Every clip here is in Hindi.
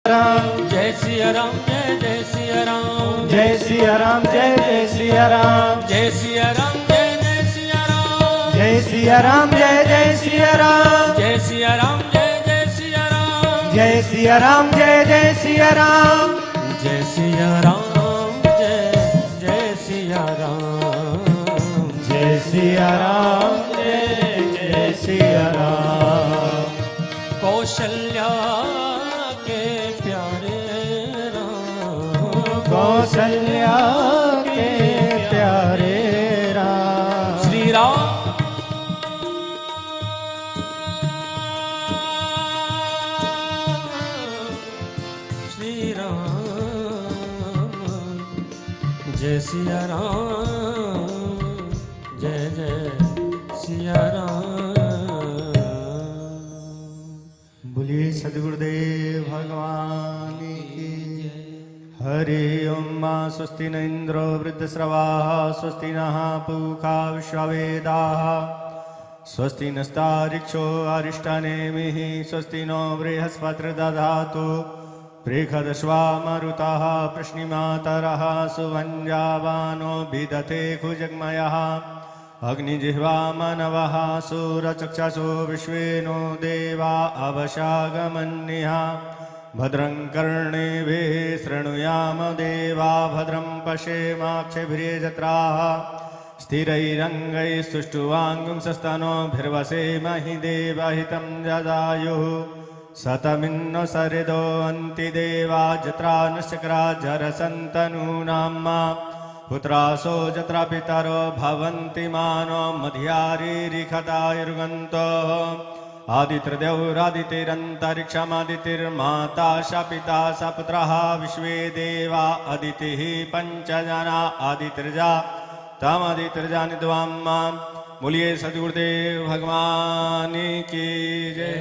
राम जय सिया राम जय जय सिया राम जय सिया राम जय जय सिया राम जय सिया राम जय जय सिया राम जय सिया राम जय जय सिया राम जय सिया राम जय जय सिया राम जय सिया राम जय जय सिया राम जय सिया राम जय जय सिया राम जय सिया राम जय जय सिया राम कौशल्या के प्यारे राम कौशल्या के प्यारे राम श्री राम श्री राम जय सिया राम जय जय सिया राम। बोलिए सद्गुरुदेव भगवान की हरि ओम मां स्वस्ति न इंद्रो वृद्धश्रवाः स्वस्ति नः पूषा विश्ववेदाः स्वस्ति नस्तारिक्षो अरिष्टनेमिः स्वस्ति नो बृहस्पतिर्दधातु बृहदश्वा मरुतः प्रश्निमातरः सुवञ्जावानो विदते खुजग्मयः अग्निजिह्वा मानवः सूरचक्षसो विश्वेनो देवा अवशागमन्यः भद्रं कर्णेभिः शृणुयाम देवा भद्रं पश्येमाक्षभिर्यजत्राः स्थिरैरङ्गैस्तुष्टुवाङ्गुंसस्तनोभिर्वसेमहि देवहितं जदायुः शतमिन्नो सरिदो अन्ति देवा जत्रा नश्चक्रा जरसन्तनूनां पुत्रासो जत्रा पितरो भवन्ति मानो मध्यारीरिखतायुर्गन्तो आदित्यदेवरादितिरन्तरिक्षमादितिर्माता स पिता स पुत्रः विश्वे देवा अदितिः पञ्चजना आदितिर्जा तमदितिर्जा निद्वाम्मा। बोलिए सद्गुरुदेव भगवान की जय।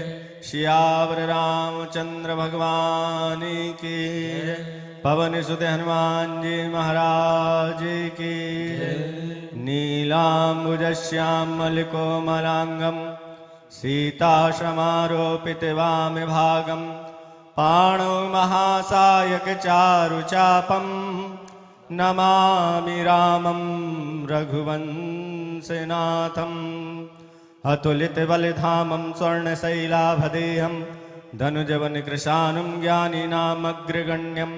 सियावर रामचंद्र भगवान की जय। पवन सुत हनुमान जी महाराज की जय। नीलाम्बुजश्यामलकोमलांगं सीताश्रमारोपितवामभागं पाणौ महासायकचारुचापं नमामि रामं रघुवंशनाथम् अतुलितबलधामं स्वर्णशैलाभदेहं धनुजवनकृशानुं ज्ञानिनामग्रगण्यं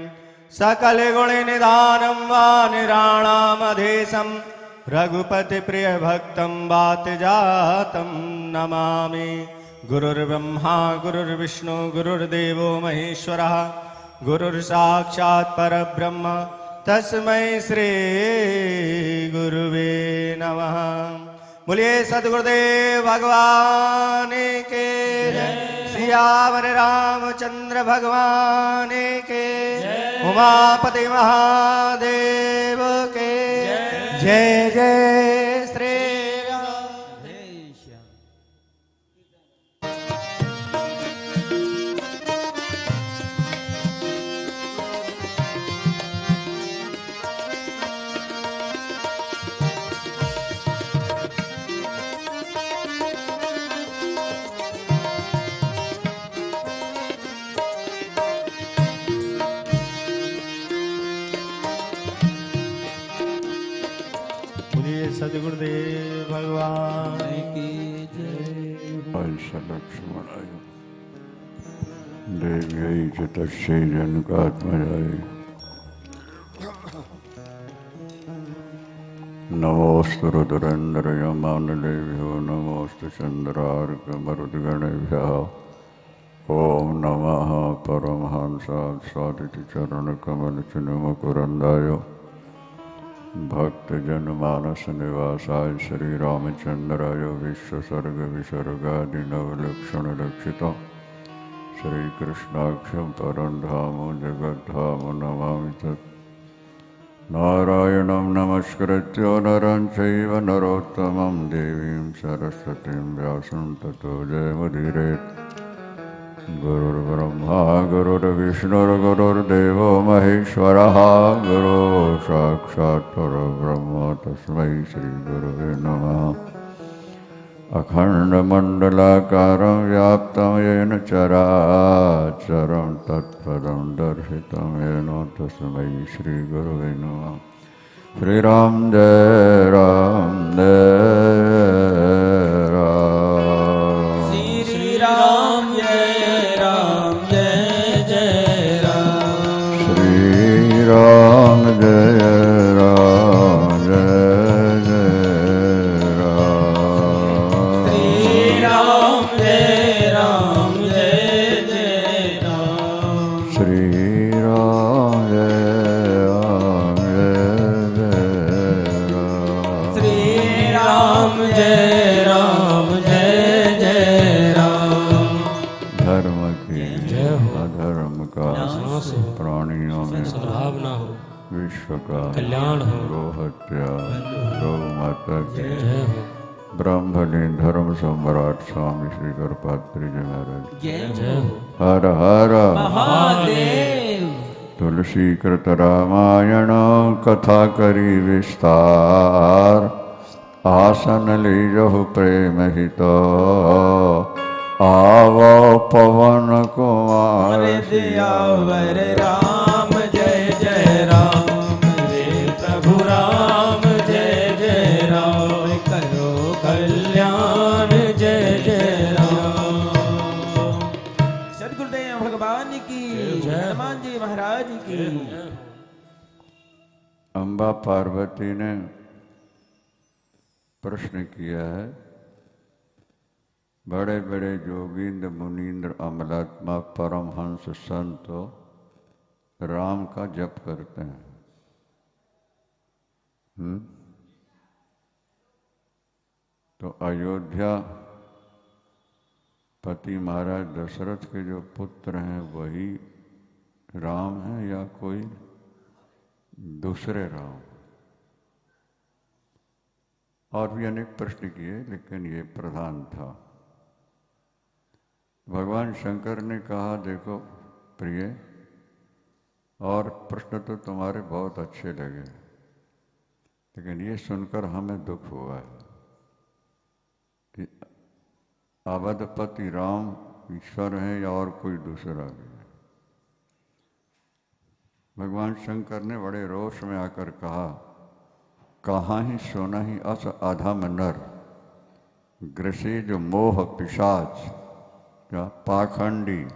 सकलगुणनिधानं वानराणामधेशं रघुपतिप्रियभक्तं वातजातं नमामि। गुरुर्ब्रह्मा गुरुर्विष्णु गुरुर्देवो महेश्वरः गुरुर्साक्षात् परब्रह्म तस्मै श्री गुरुवे नमः। बोलिए सद्गुरुदेव भगवान के जय। सियावर रामचंद्र भगवान के जय। उमापति महादेव के जय जय श्री राम। सद्गुरुदेव भगवान की जय। लक्ष्मणाय देव्यै च तस्यै जनकात्मजाय नमोऽस्तु रुद्रेन्द्रयमानदेभ्यो नमोऽस्तु चन्द्रार्कमरुद्गणेभ्यः ॐ नमः परमहंसात् स्वादिति चरणकमलचिन्मुकुरन्दाय भक्तजनमानस निवासाय श्री रामचंद्राय विश्वसर्गविसर्गादिनवलक्षणलक्षितं श्रीकृष्णाख्यं परं धाम जगद्धाम नमामि तत्। नारायणं नमस्कृत्य नरं चैव नरोत्तमं देवीं सरस्वतीं व्यासं ततो जयमुदीरयेत्। गुरुर्ब्रह्मा गुरुर्विष्णुर्गुरुर्देवो महेश्वरः गुरु साक्षात् परब्रह्म तस्मै श्रीगुरुवे नमः। अखण्डमण्डलाकारं व्याप्तं येन चराचरं तत्पदं दर्शितं येन तस्मै श्रीगुरवे नमः। श्रीराम जय राम जय राम। श्री राम जय जय राम। श्री राम जय राम जय जय राम। श्री राम जय जय राम। श्री राम जय राम जय जय राम। श्री राम जय जय राम। धर्म की जय हो। अधर्म का नाश हो। प्राणियों में सद्भावना हो। विश्व का कल्याण हो। गौ हत्या गौ माता की जय हो। ब्राह्मणी धर्म सम्राट स्वामी श्री करपात्री जी महाराज जय हो। हर हर महादेव। तुलसी कृत रामायण कथा करी विस्तार आसन लीजहु प्रेम हित आवो पवन कुमार सियावर राम जय जय राम। रे प्रभु राम जय जय राम। करो कल्याण जय जय राम। सदगुरुदेव भगवान की हनुमान जी महाराज की। अम्बा पार्वती ने प्रश्न किया है, बड़े बड़े जोगींद्र मुनीन्द्र अमलात्मा परमहंस संत राम का जप करते हैं। तो अयोध्या पति महाराज दशरथ के जो पुत्र हैं वही राम हैं या कोई दूसरे राम? और भी अनेक प्रश्न किए, लेकिन ये प्रधान था। भगवान शंकर ने कहा, देखो प्रिय, और प्रश्न तो तुम्हारे बहुत अच्छे लगे, लेकिन ये सुनकर हमें दुख हुआ है कि अवधपति राम ईश्वर हैं या और कोई दूसरा भी है। भगवान शंकर ने बड़े रोष में आकर कहा, कहाँ ही सोना ही अस अधम नर ग्रसे जो मोह पिशाच क्या पाखंडी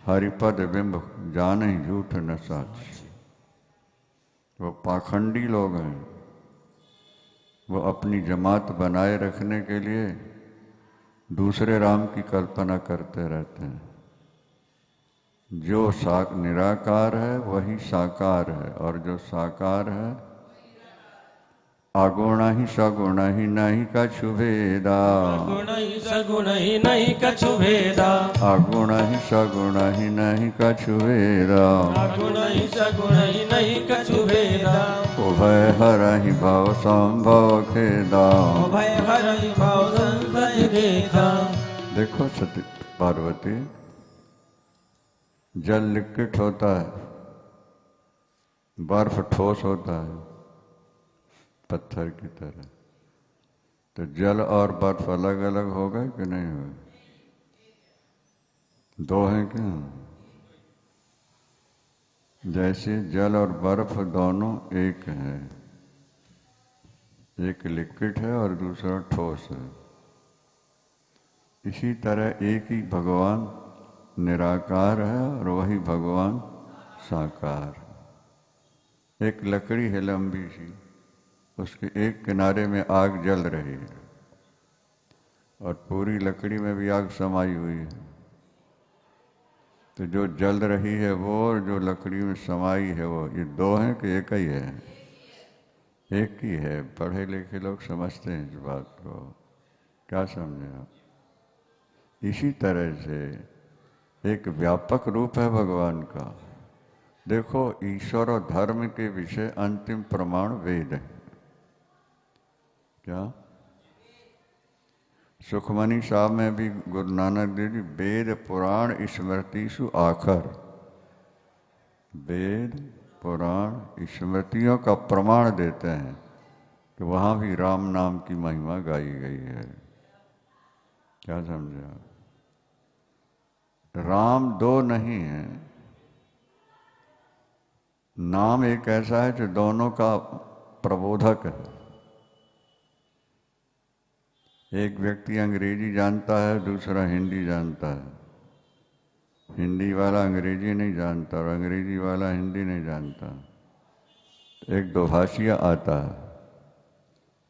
हरिपद बिंब जाने झूठ न साच। वो पाखंडी लोग हैं, वो अपनी जमात बनाए रखने के लिए दूसरे राम की कल्पना करते रहते हैं। जो निराकार है वही साकार है, और जो साकार है अगुणा ही सगुणा ही नहीं कछु भेदा। गुण ही सगुण ही नहीं कछु भेदा। अगुणा ही सगुणा ही नहीं कछु भेदा। गुण ही सगुण ही नहीं कछु भेदा। उभय हर ही भाव संभव खेदा। भय हर भाव संसद देखा। देखो सती पार्वती, जल लिक्विड होता है, बर्फ ठोस होता है पत्थर की तरह। तो जल और बर्फ अलग अलग हो गए कि नहीं हुए? दो हैं क्या? जैसे जल और बर्फ दोनों एक हैं, एक लिक्विड है और दूसरा ठोस है। इसी तरह एक ही भगवान निराकार है और वही भगवान साकार। एक लकड़ी है लंबी सी, उसके एक किनारे में आग जल रही है और पूरी लकड़ी में भी आग समाई हुई है। तो जो जल रही है वो और जो लकड़ी में समाई है वो, ये दो हैं कि एक ही है? एक ही है। पढ़े लिखे लोग समझते हैं इस बात को। क्या समझे आप? इसी तरह से एक व्यापक रूप है भगवान का। देखो, ईश्वर और धर्म के विषय अंतिम प्रमाण वेद है। क्या सुखमनी साहब में भी गुरु नानक देव जी वेद पुराण स्मृतिषु आखर, वेद पुराण स्मृतियों का प्रमाण देते हैं कि वहाँ भी राम नाम की महिमा गाई गई है। क्या समझे? राम दो नहीं है, नाम एक ऐसा है जो दोनों का प्रबोधक है। एक व्यक्ति अंग्रेजी जानता है, दूसरा हिंदी जानता है। हिंदी वाला अंग्रेजी नहीं जानता और अंग्रेजी वाला हिंदी नहीं जानता। एक दोभाषिया आता है,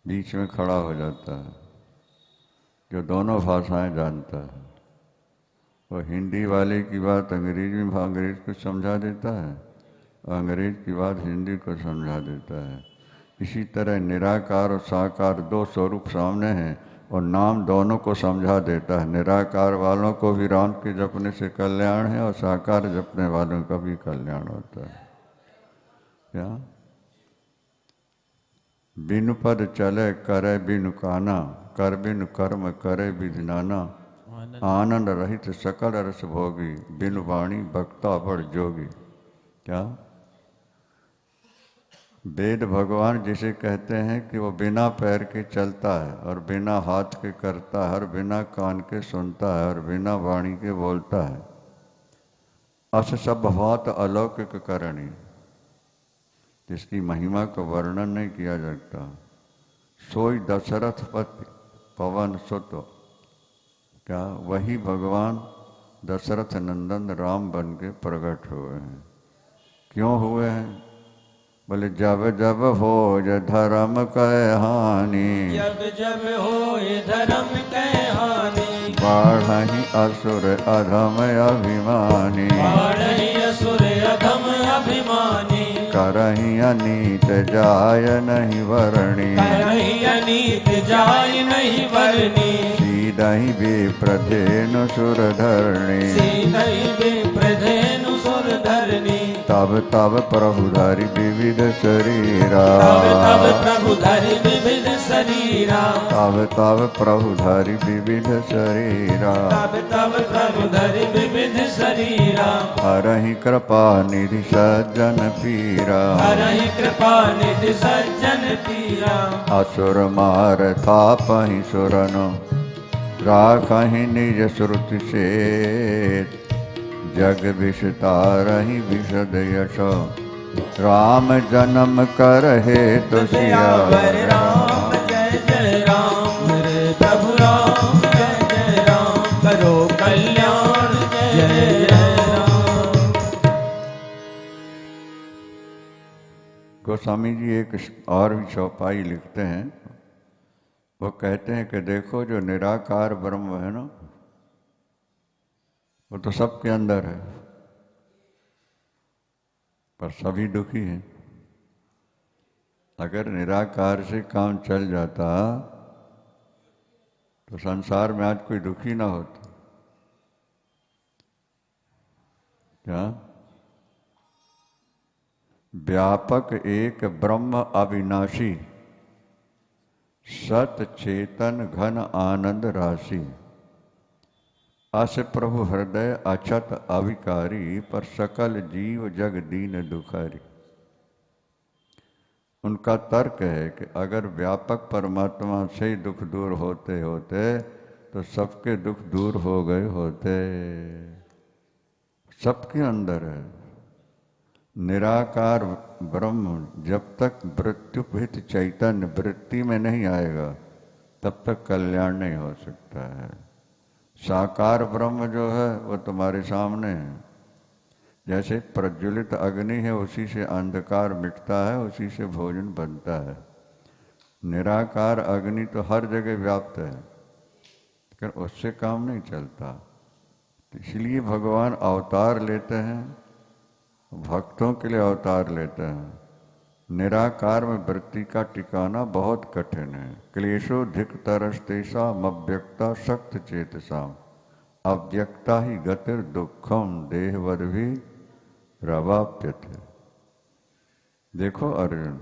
बीच में खड़ा हो जाता है, जो दोनों भाषाएं जानता है। वो हिंदी वाले की बात अंग्रेजी में अंग्रेज को समझा देता है और अंग्रेज की बात हिंदी को समझा देता है। इसी तरह निराकार और साकार दो स्वरूप सामने हैं और नाम दोनों को समझा देता है। निराकार वालों को भी राम के जपने से कल्याण है और साकार जपने वालों का भी कल्याण होता है। क्या? बिनु पद चले करे बिनु काना, कर बिनु कर्म करे विधिनाना, आनंद रहित सकल रस भोगी, बिनु वाणी भक्ता बड़ जोगी। क्या? वेद भगवान जिसे कहते हैं कि वो बिना पैर के चलता है और बिना हाथ के करता है और बिना कान के सुनता है और बिना वाणी के बोलता है, अस सब बहुत अलौकिक करणी, जिसकी महिमा का वर्णन नहीं किया जाता। सोई दशरथ पति पवन सुत। क्या? वही भगवान दशरथ नंदन राम बन के प्रकट हुए हैं। क्यों हुए हैं? बोले जब जब हो धर्म कह हानि, जब जब हो धर्म कह हानि, बाढ़हि असुर अधम अभिमानी, बाढ़हि असुर अधम अभिमानी, करहि अनीत जाय नहीं वरणी, करहि अनीत जाय नहीं वरणी, सीधहि विप्रधेनु सुर धरणी, सीधहि विप्रधेनु सुर धरणी। तब तब प्रभु धरि विविध शरीरा, तब तब प्रभु धरि विविध शरीरा, तब तब प्रभु धरि विविध शरीरा, तब तब प्रभु धरि विविध शरीरा, हरहि कृपा निधि सज्जन पीरा, हरहि कृपा निधि सज्जन पीरा, असुर मार थापहि सुरनु, राखहि निज श्रुति से, जग विषतारहि विशद यश, राम जन्म कर हे तो सियावर राम। जय जय राम, मेरे प्रभु राम, जय जय राम, करो कल्याण, जय जय राम। गोस्वामी जी एक और भी चौपाई लिखते हैं। वो कहते हैं कि देखो जो निराकार ब्रह्म है ना, वो तो सबके अंदर है, पर सभी दुखी हैं। अगर निराकार से काम चल जाता तो संसार में आज कोई दुखी ना होता। क्या? व्यापक एक ब्रह्म अविनाशी, सत चेतन घन आनंद राशि, अस प्रभु हृदय अछत अविकारी, पर सकल जीव जग दीन दुखारी। उनका तर्क है कि अगर व्यापक परमात्मा से दुख दूर होते होते तो सबके दुख दूर हो गए होते। सबके अंदर है। निराकार ब्रह्म जब तक मृत्युभित चैतन्य वृत्ति में नहीं आएगा तब तक कल्याण नहीं हो सकता है। साकार ब्रह्म जो है वो तुम्हारे सामने है। जैसे प्रज्वलित अग्नि है, उसी से अंधकार मिटता है, उसी से भोजन बनता है। निराकार अग्नि तो हर जगह व्याप्त है, लेकिन उससे काम नहीं चलता। तो इसलिए भगवान अवतार लेते हैं, भक्तों के लिए अवतार लेते हैं। निराकार में वृत्ति का टिकाना बहुत कठिन है। क्लेशो धिक तरस्तेषा अव्यक्ता शक्त चेतसाम, अव्यक्ता ही गतिर दुखम देहवद भी रवाप्यते। देखो अर्जुन,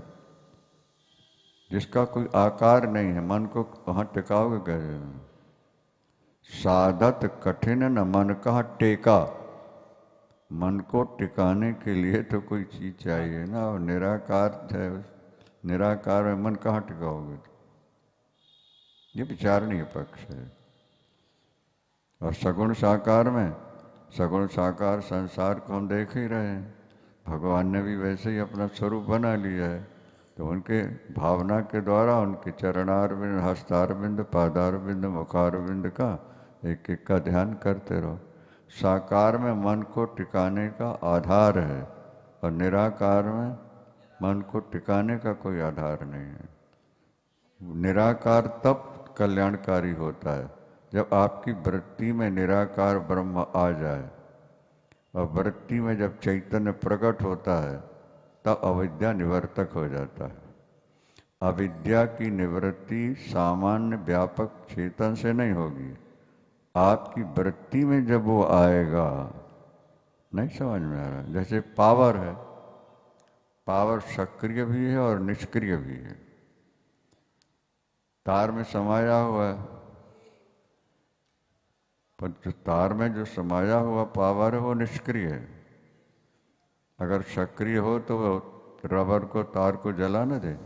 जिसका कोई आकार नहीं है, मन को कहाँ टिकाओगे कैसे? साधत कठिन न मन कहाँ टेका। मन को टिकाने के लिए तो कोई चीज चाहिए ना। और निराकार है, निराकार में मन कहाँ टिकाओगे? ये विचारणीय पक्ष है। और सगुण साकार में, सगुण साकार संसार को हम देख ही रहे हैं, भगवान ने भी वैसे ही अपना स्वरूप बना लिया है। तो उनके भावना के द्वारा उनके चरणारविंद, हस्तारविंद, पादारविंद, मुखारविंद का एक एक का ध्यान करते रहो। साकार में मन को टिकाने का आधार है और निराकार में मन को टिकाने का कोई आधार नहीं है। निराकार तब कल्याणकारी होता है जब आपकी वृत्ति में निराकार ब्रह्म आ जाए, और वृत्ति में जब चैतन्य प्रकट होता है तब अविद्या निवर्तक हो जाता है। अविद्या की निवृत्ति सामान्य व्यापक चेतन से नहीं होगी, आपकी वृत्ति में जब वो आएगा। नहीं समझ में आ रहा? जैसे पावर है, पावर सक्रिय भी है और निष्क्रिय भी है। तार में समाया हुआ है, पर जो तार में जो समाया हुआ पावर है वो निष्क्रिय है। अगर सक्रिय हो तो वो रबर को, तार को जला न दे।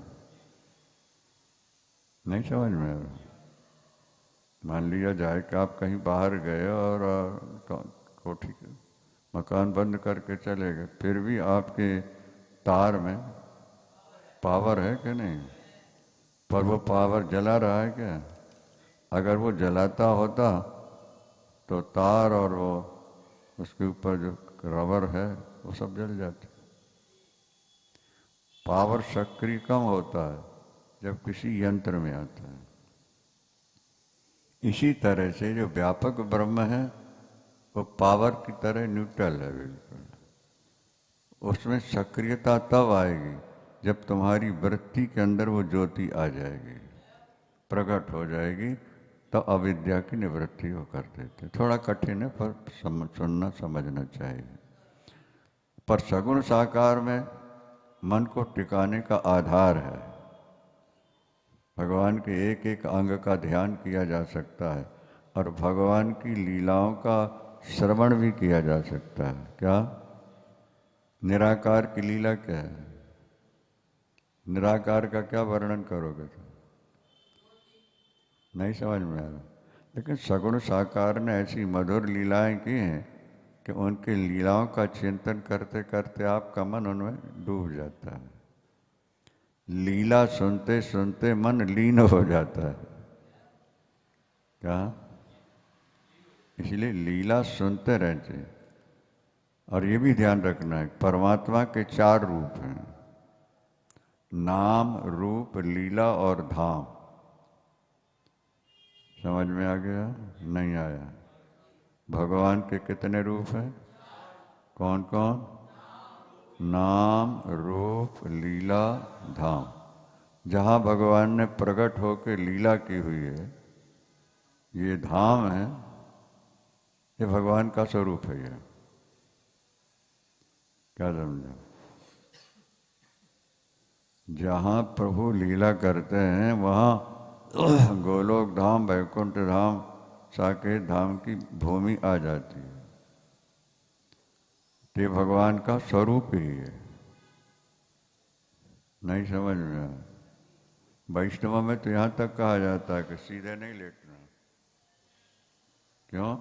नहीं समझ में आ रहा? मान लिया जाए कि आप कहीं बाहर गए और कोठी मकान बंद करके चले गए, फिर भी आपके तार में पावर है कि नहीं? पर वो पावर जला रहा है क्या? अगर वो जलाता होता तो तार और वो उसके ऊपर जो रबर है वो सब जल जाते। पावर सक्रिय कम होता है जब किसी यंत्र में आता है। इसी तरह से जो व्यापक ब्रह्म है वो पावर की तरह न्यूट्रल है बिल्कुल। उसमें सक्रियता तब आएगी जब तुम्हारी वृत्ति के अंदर वो ज्योति आ जाएगी, प्रकट हो जाएगी, तो अविद्या की निवृत्ति वो कर देते। थोड़ा कठिन है पर सुनना समझना चाहिए। पर सगुण साकार में मन को टिकाने का आधार है। भगवान के एक एक अंग का ध्यान किया जा सकता है और भगवान की लीलाओं का श्रवण भी किया जा सकता है। क्या निराकार की लीला क्या है? निराकार का क्या वर्णन करोगे तुम? नहीं समझ में आ रहा। लेकिन सगुण साकार ने ऐसी मधुर लीलाएं की हैं कि उनकी लीलाओं का चिंतन करते करते आपका मन उनमें डूब जाता है। लीला सुनते सुनते मन लीन हो जाता है। क्या? इसलिए लीला सुनते रहते। और ये भी ध्यान रखना है, परमात्मा के 4 रूप हैं, नाम, रूप, लीला और धाम। समझ में आ गया? नहीं आया? भगवान के कितने रूप हैं? कौन कौन? नाम, रूप, लीला, धाम। जहाँ भगवान ने प्रकट होकर लीला की हुई है, ये धाम है, ये भगवान का स्वरूप है। ये क्या समझो? जहाँ प्रभु लीला करते हैं वहाँ गोलोक धाम, वैकुंठ धाम, साकेत धाम की भूमि आ जाती है। ये भगवान का स्वरूप ही है। नहीं समझ में आया? वैष्णव में तो यहाँ तक कहा जाता है कि सीधे नहीं लेटना। क्यों?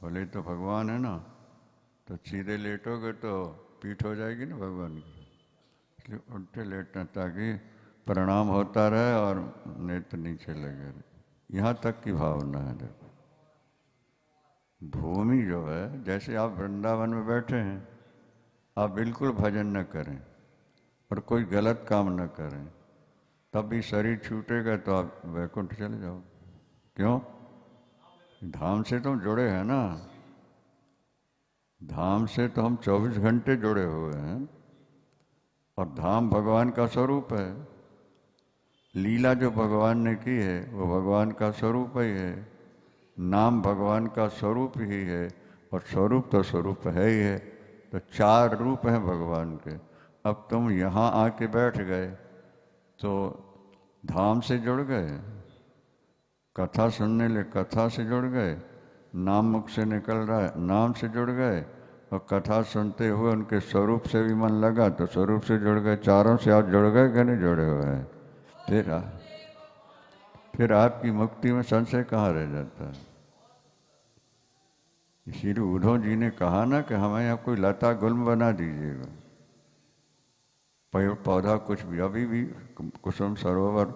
बोले तो भगवान है ना, तो सीधे लेटोगे तो पीठ हो जाएगी ना भगवान की, इसलिए उल्टे लेटना ताकि प्रणाम होता रहे और नेत्र नीचे लगे रहे। यहाँ तक की भावना है। देखो भूमि जो है, जैसे आप वृंदावन में बैठे हैं, आप बिल्कुल भजन न करें और कोई गलत काम न करें, तब भी शरीर छूटेगा तो आप वैकुंठ चले जाओ। क्यों? धाम से तो जुड़े हैं ना। धाम से तो हम 24 घंटे जुड़े हुए हैं और धाम भगवान का स्वरूप है। लीला जो भगवान ने की है वो भगवान का स्वरूप ही है। नाम भगवान का स्वरूप ही है और स्वरूप तो स्वरूप है ही है। तो 4 रूप हैं भगवान के। अब तुम यहाँ आके बैठ गए तो धाम से जुड़ गए, कथा सुनने ले कथा से जुड़ गए, नाम मुख से निकल रहा है नाम से जुड़ गए, और कथा सुनते हुए उनके स्वरूप से भी मन लगा तो स्वरूप से जुड़ गए। चारों से आप जुड़ गए कि नहीं जुड़े हुए हैं? फिर आपकी मुक्ति में संशय कहाँ रह जाता है? इसीलिए उद्धव जी ने कहा ना कि हमें यहाँ कोई लता गुल्म बना दीजिएगा, पेड़ पौधा कुछ भी। अभी भी कुसुम सरोवर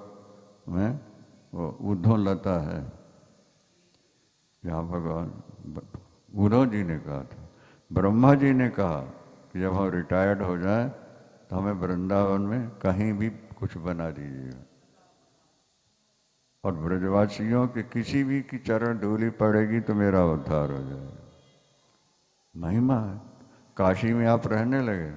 में वो उद्धव लता है, यहाँ भगवान उद्धव जी ने कहा था। ब्रह्मा जी ने कहा कि जब हम रिटायर्ड हो जाएं तो हमें वृंदावन में कहीं भी कुछ बना दीजिएगा, और ब्रजवासियों के किसी भी की चरण धूलि पड़ेगी तो मेरा उद्धार हो जाएगा। महिमा है। काशी में आप रहने लगे,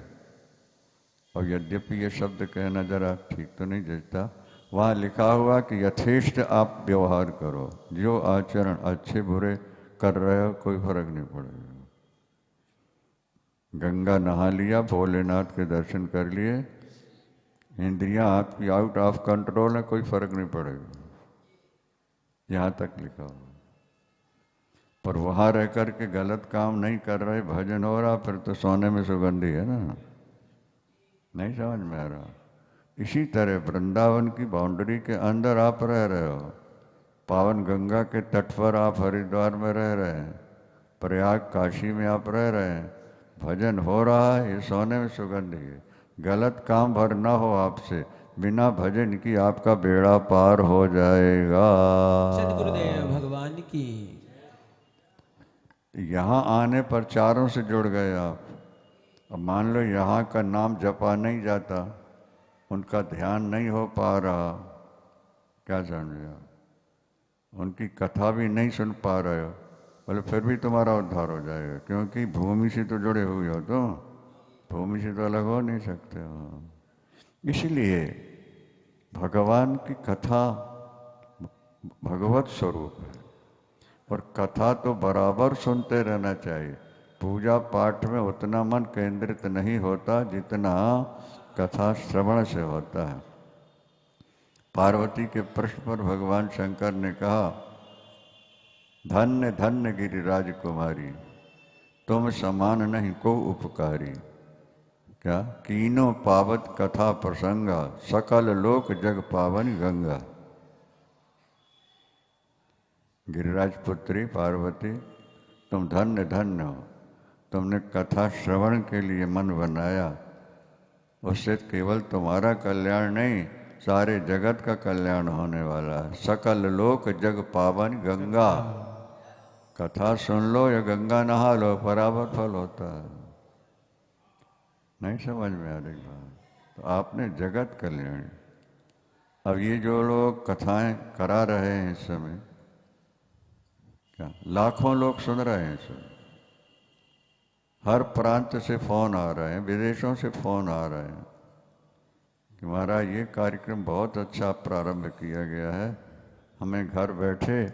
और यद्यपि ये शब्द कहना जरा ठीक तो नहीं जचता, वहाँ लिखा हुआ कि यथेष्ट आप व्यवहार करो, जो आचरण अच्छे बुरे कर रहे हो कोई फर्क नहीं पड़ेगा। गंगा नहा लिया, भोलेनाथ के दर्शन कर लिए, इंद्रियां आपकी आउट ऑफ कंट्रोल है, कोई फर्क नहीं पड़ेगा। यहाँ तक लिखा हुआ। पर वहाँ रह कर के गलत काम नहीं कर रहे, भजन हो रहा, फिर तो सोने में सुगंधी है ना, नहीं समझ में आ रहा। इसी तरह वृंदावन की बाउंड्री के अंदर आप रह रहे हो, पावन गंगा के तट पर आप हरिद्वार में रह रहे हैं, प्रयाग काशी में आप रह रहे हैं, भजन हो रहा है, ये सोने में सुगंधी है। गलत काम भर ना हो आपसे, बिना भजन की आपका बेड़ा पार हो जाएगा। सद्गुरुदेव भगवान की। यहाँ आने पर चारों से जुड़ गए आप। अब मान लो यहाँ का नाम जपा नहीं जाता, उनका ध्यान नहीं हो पा रहा, क्या समझे आप, उनकी कथा भी नहीं सुन पा रहे हो, बोले फिर भी तुम्हारा उद्धार हो जाएगा, क्योंकि भूमि से तो जुड़े हुए हो, तो भूमि से तो अलग हो नहीं सकते हो। इसलिए भगवान की कथा भगवत स्वरूप है, और कथा तो बराबर सुनते रहना चाहिए। पूजा पाठ में उतना मन केंद्रित नहीं होता जितना कथा श्रवण से होता है। पार्वती के प्रश्न पर भगवान शंकर ने कहा, धन्य धन्य गिरिराज कुमारी, तुम समान नहीं को उपकारी। क्या? कीनो पावत कथा प्रसंगा, सकल लोक जग पावन गंगा। गिरिराज पुत्री पार्वती, तुम धन्य धन्य हो, तुमने कथा श्रवण के लिए मन बनाया, उससे केवल तुम्हारा कल्याण नहीं, सारे जगत का कल्याण होने वाला है। सकल लोक जग पावन गंगा, कथा सुन लो या गंगा नहा लो, बराबर फल होता है। नहीं समझ में आ रही बात? तो आपने जगत कल्याण। अब ये जो लोग कथाएं करा रहे हैं इस समय, क्या लाखों लोग सुन रहे हैं इस समय, हर प्रांत से फोन आ रहे हैं, विदेशों से फोन आ रहे हैं कि महाराज ये कार्यक्रम बहुत अच्छा प्रारंभ किया गया है, हमें घर बैठे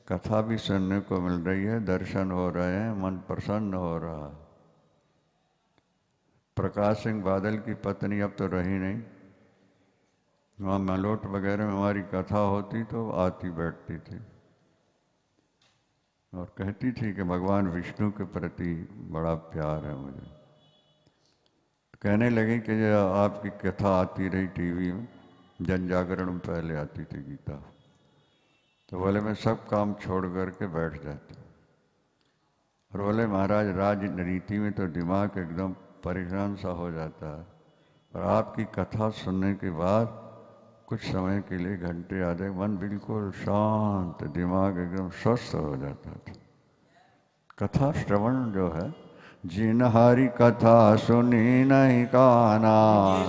कथा भी सुनने को मिल रही है, दर्शन हो रहे हैं, मन प्रसन्न हो रहा है। प्रकाश सिंह बादल की पत्नी अब तो रही नहीं, वहाँ मलोट वगैरह में हमारी कथा होती तो आती बैठती थी और कहती थी कि भगवान विष्णु के प्रति बड़ा प्यार है मुझे। कहने लगी कि ये आपकी कथा आती रही टीवी में, जन जागरण में पहले आती थी गीता, तो बोले मैं सब काम छोड़ करके बैठ जाता। और बोले महाराज राजनीति में तो दिमाग एकदम परेशान सा हो जाता है, और आपकी कथा सुनने के बाद कुछ समय के लिए घंटे आधे मन बिल्कुल शांत, दिमाग एकदम स्वस्थ हो जाता था। कथा श्रवण जो है, जिन हरि कथा सुनी नहीं काना,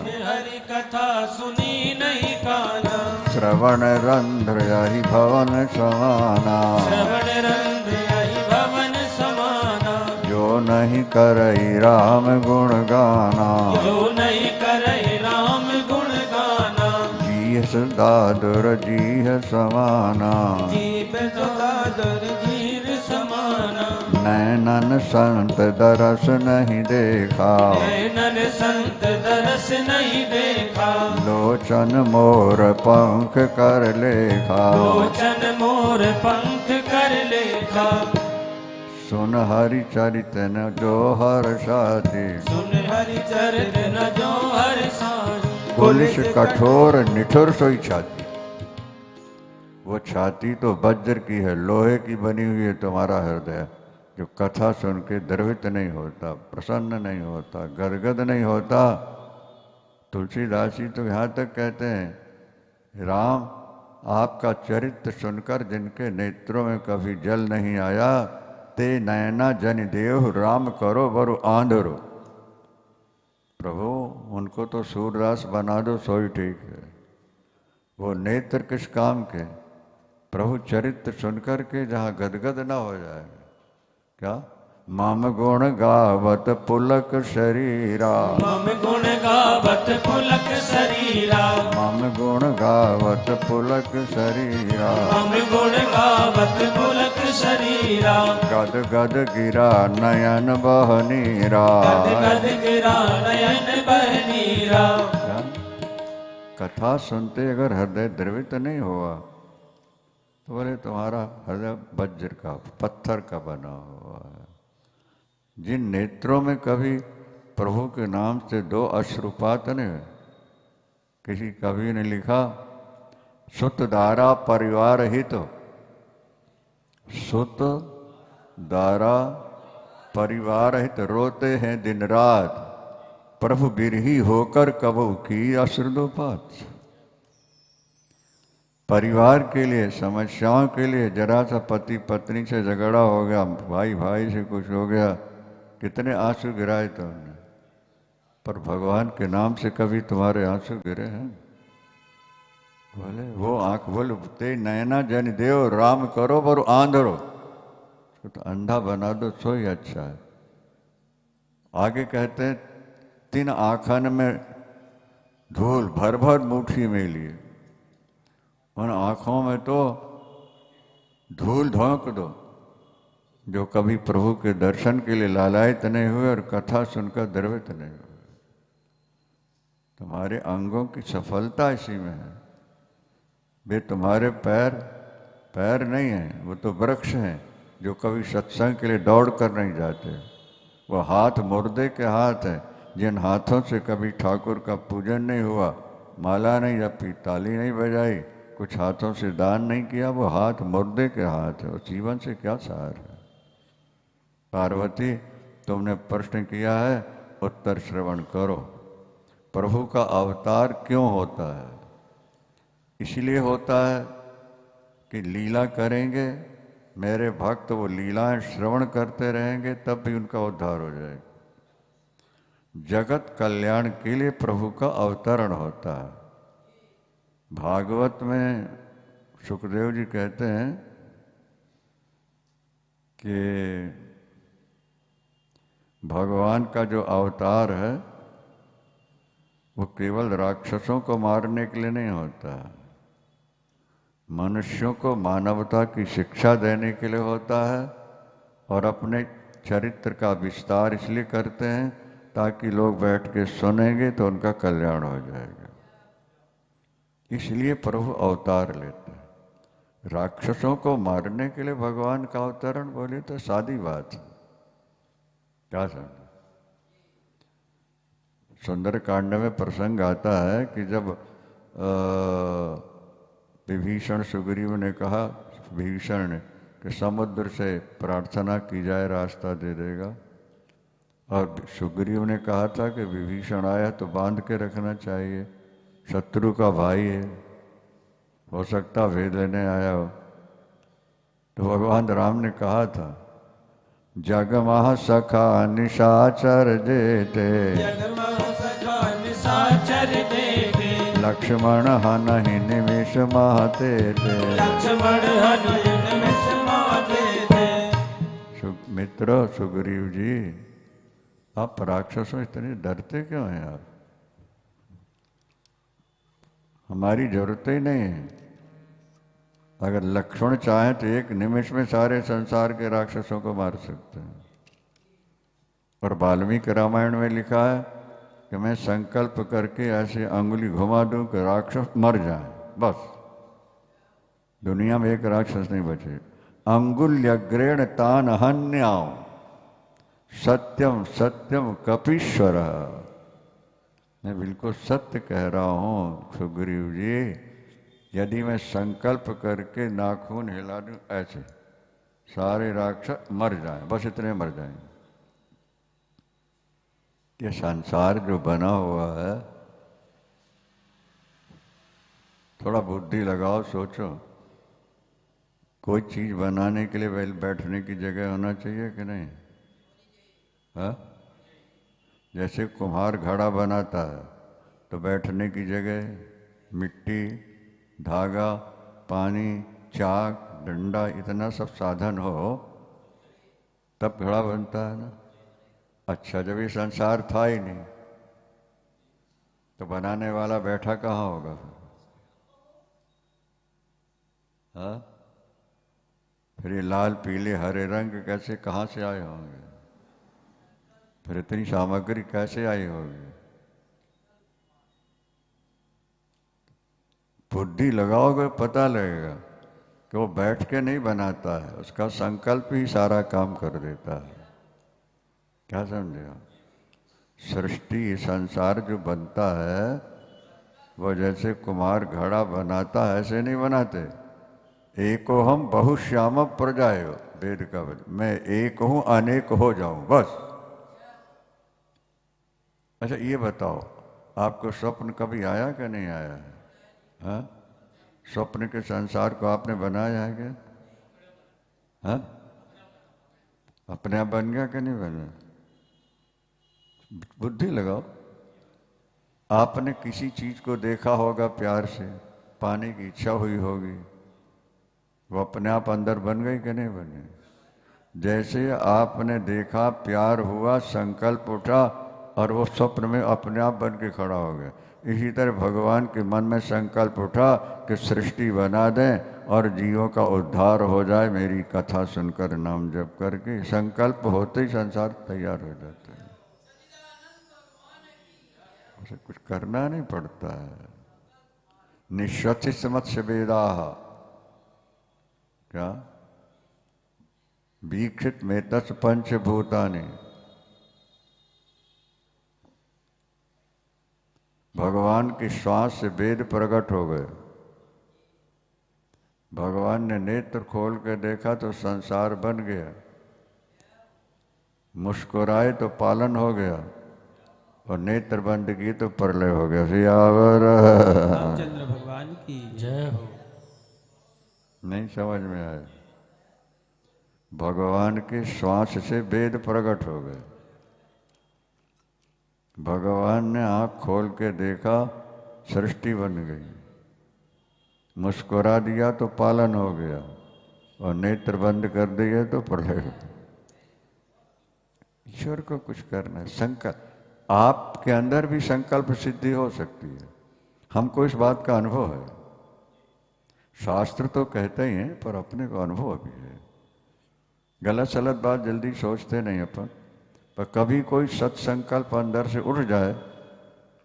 जिन हरि कथा सुनी नहीं काना, श्रवण रंध्र यही भवन समाना, श्रवण रंध्र यही भवन समाना, जो नहीं करई राम गुण गाना, जो नहीं करई राम गुण गाना, जीस दादुर जीह समाना, जीव तो दादर जीर समाना, नैनन संत दरस नहीं देखा, नैनन संत दरस नहीं देखा, लोचन मोर पंख कर लेखा, लोचन मोर पंख कर लेखा, सुन हरि चरित न जो हर साथी, सुन हरि चरित न जो हर साथ, पुलिस कठोर निठुर सोई छाती। वो छाती तो वज्र की है, लोहे की बनी हुई है तुम्हारा हृदय, जो कथा सुन के द्रवित नहीं होता, प्रसन्न नहीं होता, गदगद नहीं होता। तुलसीदास जी तो यहाँ तक कहते हैं, राम आपका चरित्र सुनकर जिनके नेत्रों में कभी जल नहीं आया, ते नयना जन देव राम करो बरु आंधरो। प्रभु उनको तो सूरदास बना दो सोई ठीक है, वो नेत्र किस काम के? प्रभु चरित्र सुनकर के जहाँ गदगद ना हो जाए। क्या? मम गुण गावत पुलक शरीरा, मम गुण गावत पुलक शरीरा, मम गुण गावत पुलक शरीरा, मम गुण गावत पुलक शरीरा, गद गद गिरा नयन बहनीरा। गद गद गिरा नयन बहनीरा। कथा सुनते अगर हृदय द्रवित नहीं हुआ तो बोले तुम्हारा हृदय वज्र का, पत्थर का बना हुआ है। जिन नेत्रों में कभी प्रभु के नाम से दो अश्रुपात नहीं हुए। किसी कवि ने लिखा, सुत दारा परिवार हित, सुत दारा परिवार हित रोते हैं दिन रात, प्रभु बिरही होकर कबू की अश्रुपात। परिवार के लिए, समस्याओं के लिए, जरा सा पति पत्नी से झगड़ा हो गया, भाई भाई से कुछ हो गया, कितने आंसू गिराए तुमने, पर भगवान के नाम से कभी तुम्हारे आंसू गिरे हैं? बोले वो आंख बोलते नयना जन देव राम करो बरु आंधरो, तो अंधा बना दो सो ही अच्छा है। आगे कहते हैं, तीन आँखन में धूल भर भर मुट्ठी में लिए, उन आँखों में तो धूल झोंक दो जो कभी प्रभु के दर्शन के लिए लालायित नहीं हुए और कथा सुनकर द्रवित नहीं हुए। तुम्हारे अंगों की सफलता इसी में है। वे तुम्हारे पैर नहीं हैं, वो तो वृक्ष हैं जो कभी सत्संग के लिए दौड़ कर नहीं जाते। वो हाथ मुर्दे के हाथ हैं, जिन हाथों से कभी ठाकुर का पूजन नहीं हुआ, माला नहीं जपी, ताली नहीं बजाई, कुछ हाथों से दान नहीं किया, वो हाथ मुर्दे के हाथ है। उस जीवन से क्या सार है? पार्वती, तुमने प्रश्न किया है, उत्तर श्रवण करो। प्रभु का अवतार क्यों होता है? इसलिए होता है कि लीला करेंगे मेरे भक्त, वो लीलाएं श्रवण करते रहेंगे तब भी उनका उद्धार हो जाएगा। जगत कल्याण के लिए प्रभु का अवतरण होता है। भागवत में सुखदेव जी कहते हैं कि भगवान का जो अवतार है वो केवल राक्षसों को मारने के लिए नहीं होता, मनुष्यों को मानवता की शिक्षा देने के लिए होता है। और अपने चरित्र का विस्तार इसलिए करते हैं ताकि लोग बैठ के सुनेंगे तो उनका कल्याण हो जाएगा। इसलिए प्रभु अवतार लेते हैं। राक्षसों को मारने के लिए भगवान का अवतरण बोले तो सादी बात है। क्या समझ? सुंदर कांड में प्रसंग आता है कि जब विभीषण सुग्रीव ने कहा, विभीषण ने, कि समुद्र से प्रार्थना की जाए रास्ता दे देगा, और सुग्रीव ने कहा था कि विभीषण आया तो बांध के रखना चाहिए, शत्रु का भाई है, हो सकता भेद लेने आया हो। तो भगवान राम ने कहा था, जगमह सखा निशाचर जेते, लक्ष्मण हनहि निमिष महते थे। मित्र सुग्रीव जी, आप राक्षसों इतने डरते क्यों हैं? आप, हमारी जरूरत ही नहीं है। अगर लक्ष्मण चाहे तो एक निमिष में सारे संसार के राक्षसों को मार सकते हैं। और वाल्मीकि रामायण में लिखा है कि मैं संकल्प करके ऐसे अंगुली घुमा दूं कि राक्षस मर जाए, बस दुनिया में एक राक्षस नहीं बचे। अंगुल्यग्रेण तान हन्याओ सत्यम सत्यम कपीश्वर। मैं बिल्कुल सत्य कह रहा हूँ सुग्रीव जी, यदि मैं संकल्प करके नाखून हिला दूं ऐसे सारे राक्षस मर जाएं, बस इतने मर जाएंगे। ये संसार जो बना हुआ है, थोड़ा बुद्धि लगाओ, सोचो। कोई चीज बनाने के लिए बैठने की जगह होना चाहिए कि नहीं? हाँ, जैसे कुम्हार घड़ा बनाता है तो बैठने की जगह मिट्टी, धागा, पानी, चाक, डंडा, इतना सब साधन हो तब घड़ा बनता है ना। अच्छा, जब ये संसार था ही नहीं तो बनाने वाला बैठा कहाँ होगा? हाँ, फिर ये लाल पीले हरे रंग कैसे कहाँ से आए होंगे? फिर इतनी सामग्री कैसे आई होगी? बुद्धि लगाओगे पता लगेगा कि वो बैठ के नहीं बनाता है, उसका संकल्प ही सारा काम कर देता है। क्या समझे आप? सृष्टि संसार जो बनता है वो जैसे कुम्हार घड़ा बनाता है ऐसे नहीं बनाते। एको हम बहुश्याम प्रजायो, वेद का वचन, मैं एक हूं अनेक हो जाऊं, बस। अच्छा ये बताओ, आपको स्वप्न कभी आया कि नहीं आया है? हाँ, स्वप्न के संसार को आपने बनाया है क्या? हाँ, अपने आप बन गया कि नहीं बना? बुद्धि लगाओ। आपने किसी चीज को देखा होगा, प्यार से पाने की इच्छा हुई होगी, वो अपने आप अंदर बन गई कि नहीं बनी? जैसे आपने देखा, प्यार हुआ, संकल्प उठा और वो स्वप्न में अपने आप बन के खड़ा हो गया। इसी तरह भगवान के मन में संकल्प उठा कि सृष्टि बना दें और जीवों का उद्धार हो जाए मेरी कथा सुनकर, नाम जप करके। संकल्प होते ही संसार तैयार हो जाता है, उसे कुछ करना नहीं पड़ता है। निश्वचित मत्स्य वेदाः, क्या वीक्षित में तस् पंचभूतानि। भगवान की श्वास से वेद प्रकट हो गए। भगवान ने नेत्र खोल के देखा तो संसार बन गया, मुस्कुराए तो पालन हो गया, और नेत्र बंद की तो प्रलय हो गया। सियावर रामचंद्र भगवान की जय हो। नहीं समझ में आया? भगवान के श्वास से वेद प्रकट हो गए। भगवान ने आंख खोल के देखा, सृष्टि बन गई, मुस्कुरा दिया तो पालन हो गया, और नेत्र बंद कर दिए तो प्रलय हो गया। ईश्वर को कुछ करना है, संकल्प। आपके अंदर भी संकल्प सिद्धि हो सकती है, हमको इस बात का अनुभव है। शास्त्र तो कहते ही हैं, पर अपने को अनुभव भी है। गलत सलत बात जल्दी सोचते नहीं अपन, पर कभी कोई सत्संकल्प अंदर से उठ जाए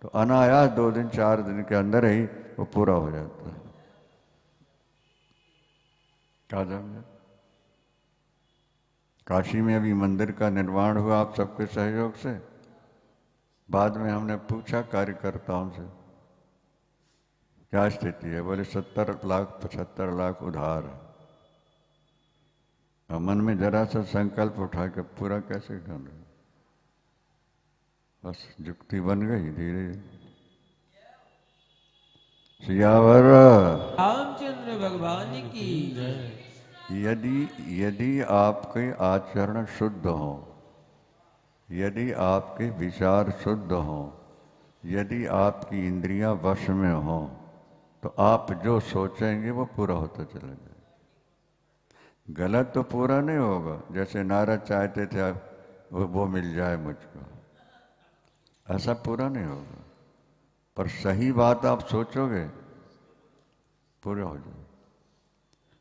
तो अनायास 2 दिन 4 दिन के अंदर ही वो पूरा हो जाता है। क्या समझे? काशी में अभी मंदिर का निर्माण हुआ आप सबके सहयोग से। बाद में हमने पूछा कार्यकर्ताओं से क्या स्थिति है, बोले 70 लाख 75 लाख उधार है। और मन में जरा सा संकल्प उठा के पूरा कैसे करना, बस जुक्ति बन गई धीरे। सियावर रामचंद्र भगवान की जय। यदि आपके आचरण शुद्ध हो, यदि आपके विचार शुद्ध हो, यदि आपकी इंद्रियां वश में हो, तो आप जो सोचेंगे वो पूरा होता चला जाएगा। गलत तो पूरा नहीं होगा, जैसे नारद चाहते थे वो मिल जाए मुझको, ऐसा पूरा नहीं होगा। पर सही बात आप सोचोगे पूरा हो जाए।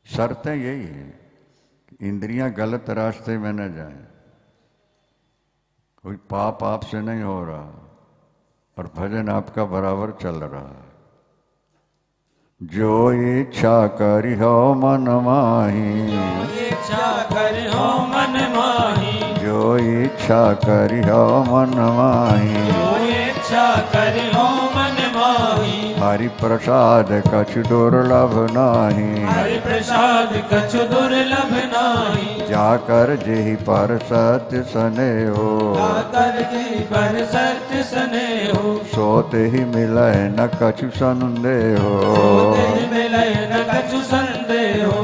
शर्तें यही है कि इंद्रियां गलत रास्ते में न जाएं, कोई पाप आपसे नहीं हो रहा और भजन आपका बराबर चल रहा है। जो इच्छा करी हो मन माही, इच्छा करी हो मन माही, जो इच्छा करी हो मन माही, जो इच्छा करी हो मन माही, हरि प्रसाद कछु दुर्लभ नाही। हरि प्रसाद कछु दुर्लभ नाही। जाकर जेहि पर सत्य सने हो। जाकर जेहि पर सत्य सने हो। सोते ही मिले न कछु संदेह हो। सोते ही मिले न कछु संदेह हो।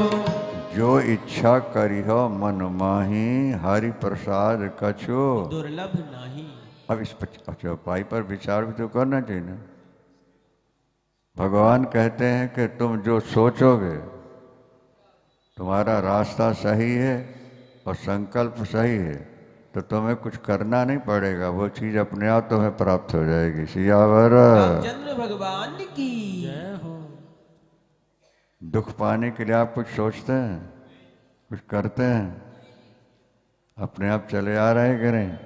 जो इच्छा करिह मन माही, हरि प्रसाद कछु दुर्लभ नहीं। अब इस चौपाई पर विचार भी तो करना चाहिए ना। भगवान कहते हैं कि तुम जो सोचोगे, तुम्हारा रास्ता सही है और संकल्प सही है, तो तुम्हें कुछ करना नहीं पड़ेगा, वो चीज अपने आप तुम्हें प्राप्त हो जाएगी। सियावर रामचंद्र भगवान की जय हो। दुख पाने के लिए आप कुछ सोचते हैं, कुछ करते हैं, अपने आप चले आ रहे कि नहीं?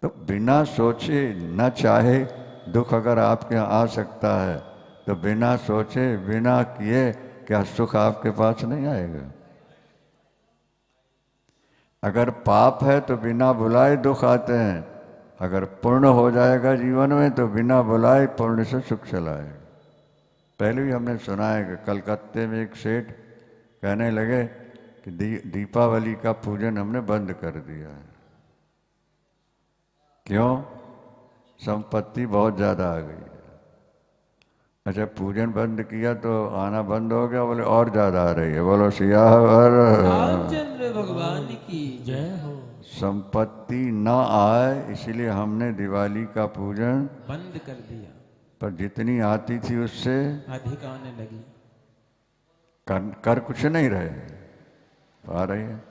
तो बिना सोचे न चाहे दुख अगर आपके यहाँ आ सकता है, तो बिना सोचे बिना किए क्या सुख आपके पास नहीं आएगा? अगर पाप है तो बिना बुलाए दुख आते हैं, अगर पूर्ण हो जाएगा जीवन में तो बिना बुलाए पूर्ण से सुख चला आएगा। पहले भी हमने सुना है कि कलकत्ते में एक सेठ कहने लगे कि दीपावली का पूजन हमने बंद कर दिया है। क्यों? संपत्ति बहुत ज़्यादा आ गई है। अच्छा, पूजन बंद किया तो आना बंद हो गया? बोले और ज़्यादा आ रही है। बोलो सियावर रामचंद्र भगवान की जय हो। संपत्ति न आए इसलिए हमने दिवाली का पूजन बंद कर दिया, पर जितनी आती थी उससे अधिक आने लगी। कर कुछ नहीं रहे। आ रही है।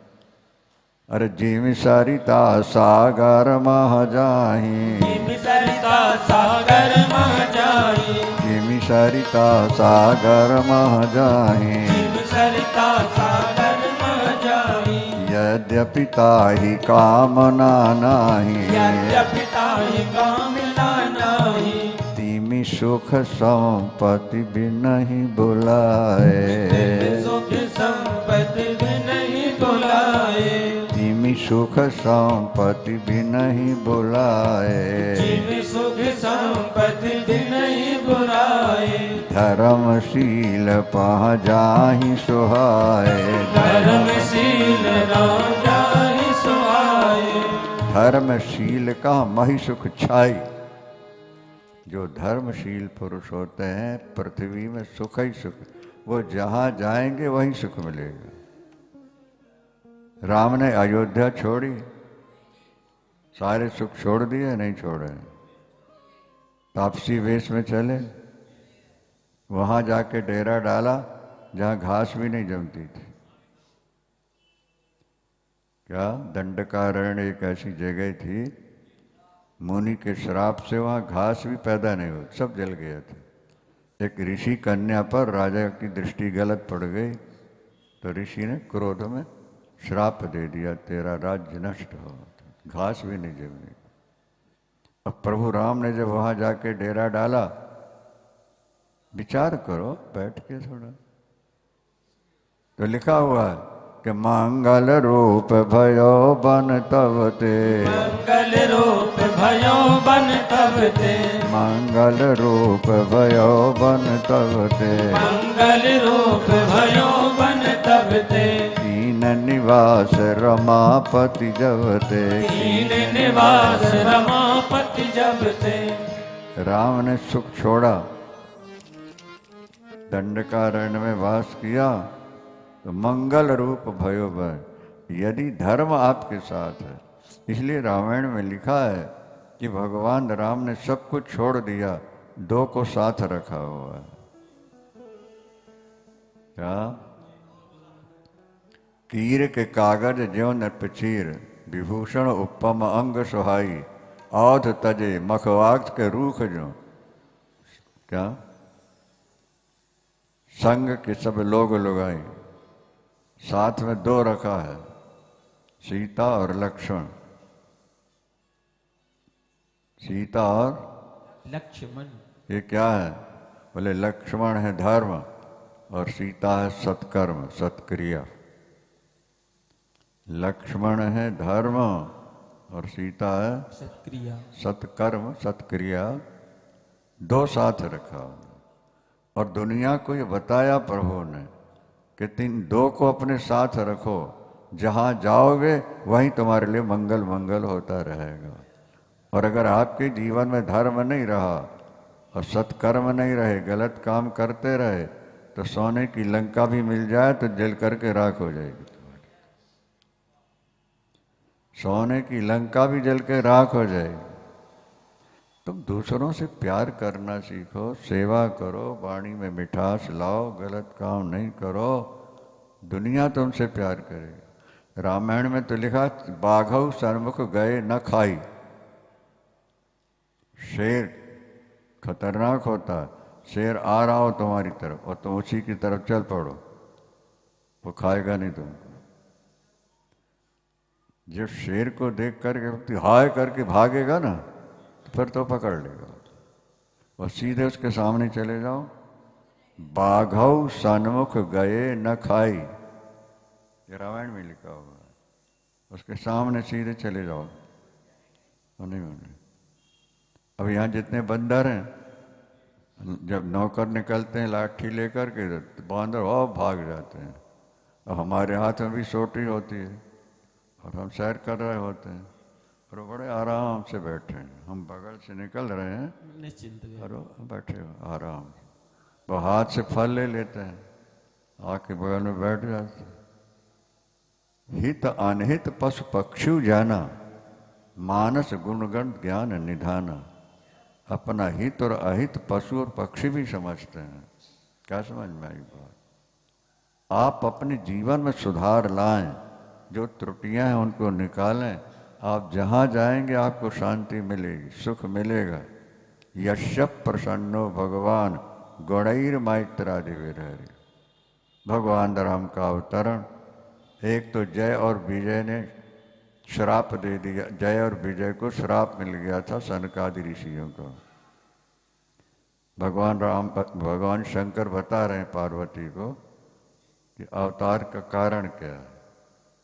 अरे जिम सरिता सागर मह जाही। जिम सरिता सागर मह जाही। जिम सरिता सागर मह जाही। जिम सरिता सागर मह जाही। यद्यपि ताहि कामना नाही। यद्यपि ताहि कामना नाही। तिमि सुख संपत्ति बिनहि बुलाए। सुख संपत्ति बिनहि बुलाए। तिमि सुख संपत्ति बिनहि बुलाए। जिम सुख संपत्ति बिनहि बुलाए। धर्मशील पह जाहि सुहाए। धर्मशील राम जाहि सुहाए। धर्मशील का मही सुख छाई। जो धर्मशील पुरुष होते हैं पृथ्वी में सुख ही सुख, वो जहाँ जाएंगे वहीं सुख मिलेगा। राम ने अयोध्या छोड़ी, सारे सुख छोड़ दिए? नहीं छोड़े। तापसी वेश में चले, वहां जाके डेरा डाला जहां घास भी नहीं जमती थी। क्या दंडकारण्य एक ऐसी जगह थी, मुनि के श्राप से वहां घास भी पैदा नहीं हुई, सब जल गया था। एक ऋषि कन्या पर राजा की दृष्टि गलत पड़ गई तो ऋषि ने क्रोध में श्राप दे दिया, तेरा राज्य नष्ट हो, घास भी नहीं जमी। अब प्रभु राम ने जब वहां जाके डेरा डाला, विचार करो बैठ के थोड़ा, तो लिखा हुआ है कि मंगल रूप भयो बन तब ते। मंगल रूप भयो बन तब ते। मंगल रूप भयो बन तब ते। मंगल रूप भयो बन तब ते। दीन निवास रमापति जब ते। दीन निवास रमापति जब ते। राम ने सुख छोड़ा, दंडकारण्य में वास किया, तो मंगल रूप भयो बन। यदि धर्म आपके साथ है, इसलिए रामायण में लिखा है कि भगवान राम ने सब कुछ छोड़ दिया, दो को साथ रखा हुआ है। क्या? कीर के कागज ज्यों न पिचीर, विभूषण उपम अंग सुहाई, औध तजे मखवाक्ष के रूख जो। क्या? संग के सब लोग लुगाई, साथ में दो रखा है, सीता और लक्ष्मण। सीता और लक्ष्मण। ये क्या है? बोले लक्ष्मण है धर्म और सीता है सत्कर्म सत्क्रिया। लक्ष्मण है धर्म और सीता है सत्क्रिया सत्कर्म सत्क्रिया। दो साथ रखा और दुनिया को ये बताया प्रभु ने कि तीन दो को अपने साथ रखो, जहाँ जाओगे वहीं तुम्हारे लिए मंगल मंगल होता रहेगा। और अगर आपके जीवन में धर्म नहीं रहा और सत्कर्म नहीं रहे, गलत काम करते रहे, तो सोने की लंका भी मिल जाए तो जल करके राख हो जाएगी तुम्हारी। सोने की लंका भी जल के राख हो जाएगी। तुम दूसरों से प्यार करना सीखो, सेवा करो, वाणी में मिठास लाओ, गलत काम नहीं करो, दुनिया तुमसे प्यार करेगी। रामायण में तो लिखा बाघव सन्मुख गए न खाई। शेर खतरनाक होता है, शेर आ रहा हो तुम्हारी तरफ और तुम उसी की तरफ चल पड़ो, वो खाएगा नहीं तुमको। जब शेर को देख करके हाय करके भागेगा ना, तो फिर तो पकड़ लेगा। और सीधे उसके सामने चले जाओ, बाघव सन्मुख गए न खाई, ये रामायण में लिखा हुआ है। उसके सामने सीधे चले जाओ, वो नहीं होने। अब यहाँ जितने बंदर हैं, जब नौकर निकलते हैं लाठी लेकर के, तो बंदर और भाग जाते हैं। और हमारे हाथ में भी सोटी होती है और हम सैर कर रहे होते हैं और वो बड़े आराम से बैठे हैं। हम बगल से निकल रहे हैं निश्चिंत और वो बैठे आराम से, वो हाथ से फल ले लेते हैं, आके बगल में बैठ जाते हैं। हित अनहित पशु पक्षी जाना, मानस गुणगण ज्ञान निधाना। अपना हित और अहित पशु और पक्षी भी समझते हैं। क्या समझ में आई बात? आप अपने जीवन में सुधार लाएं, जो त्रुटियां हैं उनको निकालें। आप जहाँ जाएंगे आपको शांति मिलेगी, सुख मिलेगा। यश प्रसन्नो भगवान गुणैर मैत्रादि विरहरि। भगवान राम का अवतरण, एक तो जय और विजय ने श्राप दे दिया, जय और विजय को श्राप मिल गया था सनकादि ऋषियों को। भगवान शंकर बता रहे हैं पार्वती को कि अवतार का कारण क्या है।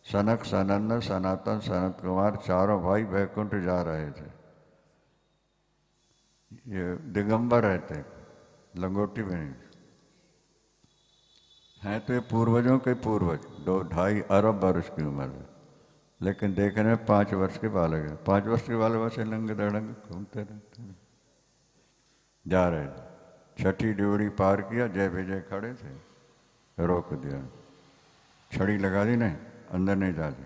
सनक, सनंदन, सनातन, सनत कुमार चारों भाई वैकुंठ जा रहे थे। ये दिगंबर रहते, लंगोटी में नहीं हैं, तो ये पूर्वजों के पूर्वज 2-2.5 अरब वर्ष की उम्र है, लेकिन देखने में 5 वर्ष के बालक है। 5 वर्ष के बालक वैसे नंगे दड़ंग घूमते रहते हैं। जा रहे थे, छठी ड्योढ़ी पार किया, जय विजय खड़े थे, रोक दिया, छड़ी लगा दी, नहीं अंदर नहीं जाते।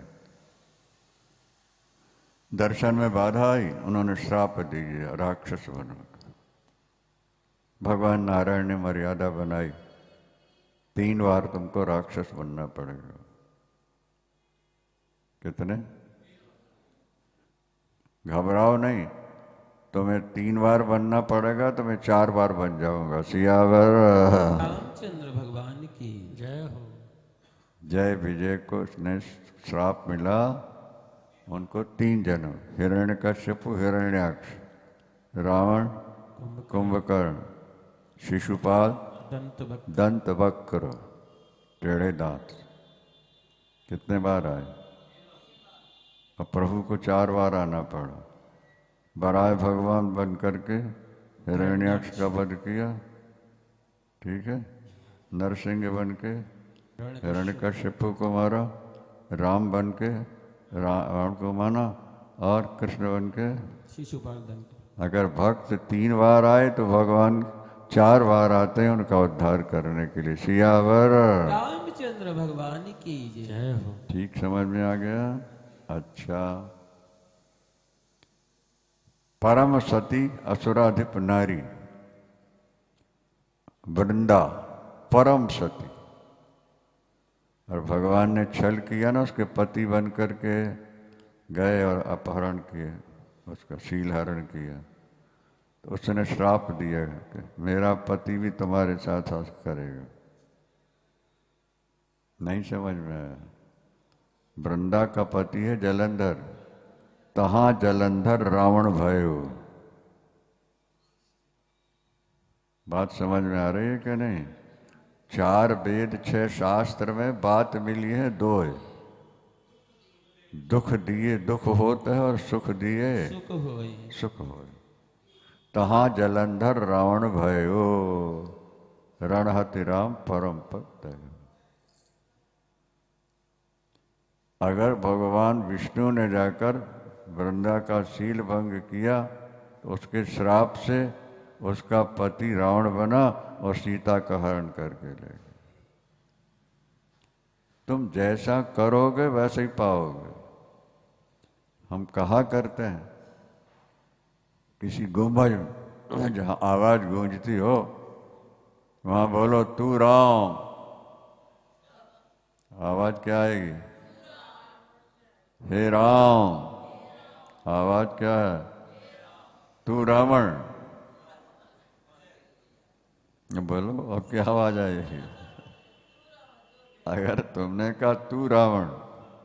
दर्शन में बाधा आई, उन्होंने श्राप दिया राक्षस बनो। भगवान नारायण ने मर्यादा बनाई, 3 बार तुमको राक्षस बनना पड़ेगा। कितने? घबराओ नहीं, तुम्हें 3 बार बनना पड़ेगा, तो मैं 4 बार बन जाऊंगा। सियावर रामचंद्र भगवान की जय हो। जय विजय को उसने श्राप मिला, उनको 3 जन्म, हिरण्यकश्यप, हिरण्याक्ष, रावण, कुंभकर्ण, शिशुपाल, दंतवक्र, टेढ़े दांत। कितने बार आए? और प्रभु को 4 बार आना पड़ा। बराह भगवान बन करके हिरण्याक्ष का वध किया, ठीक है। नरसिंह बन के हिरण्यकश्यप को मारा, राम बन के रावण को माना, और कृष्ण बन के शिशुपाल दंत। अगर भक्त 3 बार आए तो भगवान 4 बार आते हैं उनका उद्धार करने के लिए। सियावर रामचंद्र भगवान की जय हो। ठीक समझ में आ गया? अच्छा। परम सती असुराधिप नारी वृंदा, परम सती। और भगवान ने छल किया ना, उसके पति बन करके गए और अपहरण किए, उसका शील हरण किया। तो उसने श्राप दिया कि मेरा पति भी तुम्हारे साथ करेगा। नहीं समझ में आया? वृंदा का पति है जलंधर, तहाँ जलंधर रावण भयो। बात समझ में आ रही है कि नहीं? 4 वेद 6 शास्त्र में बात मिली है 2 है। दुख दिए दुख होता है और सुख दिए सुख होए। सुख होए। तहाँ जलंधर रावण भयो, रणहति राम परम भक्त। अगर भगवान विष्णु ने जाकर वृंदा का शील भंग किया तो उसके श्राप से उसका पति रावण बना और सीता का हरण करके ले गया। तुम जैसा करोगे वैसे ही पाओगे। हम कहा करते हैं किसी गुंबज में जहाँ आवाज गूंजती हो वहाँ बोलो तू राम, आवाज क्या आएगी? हे राम, आवाज क्या है? तू रावण। बोलो अब क्या आवाज आएगी? अगर तुमने कहा तू रावण,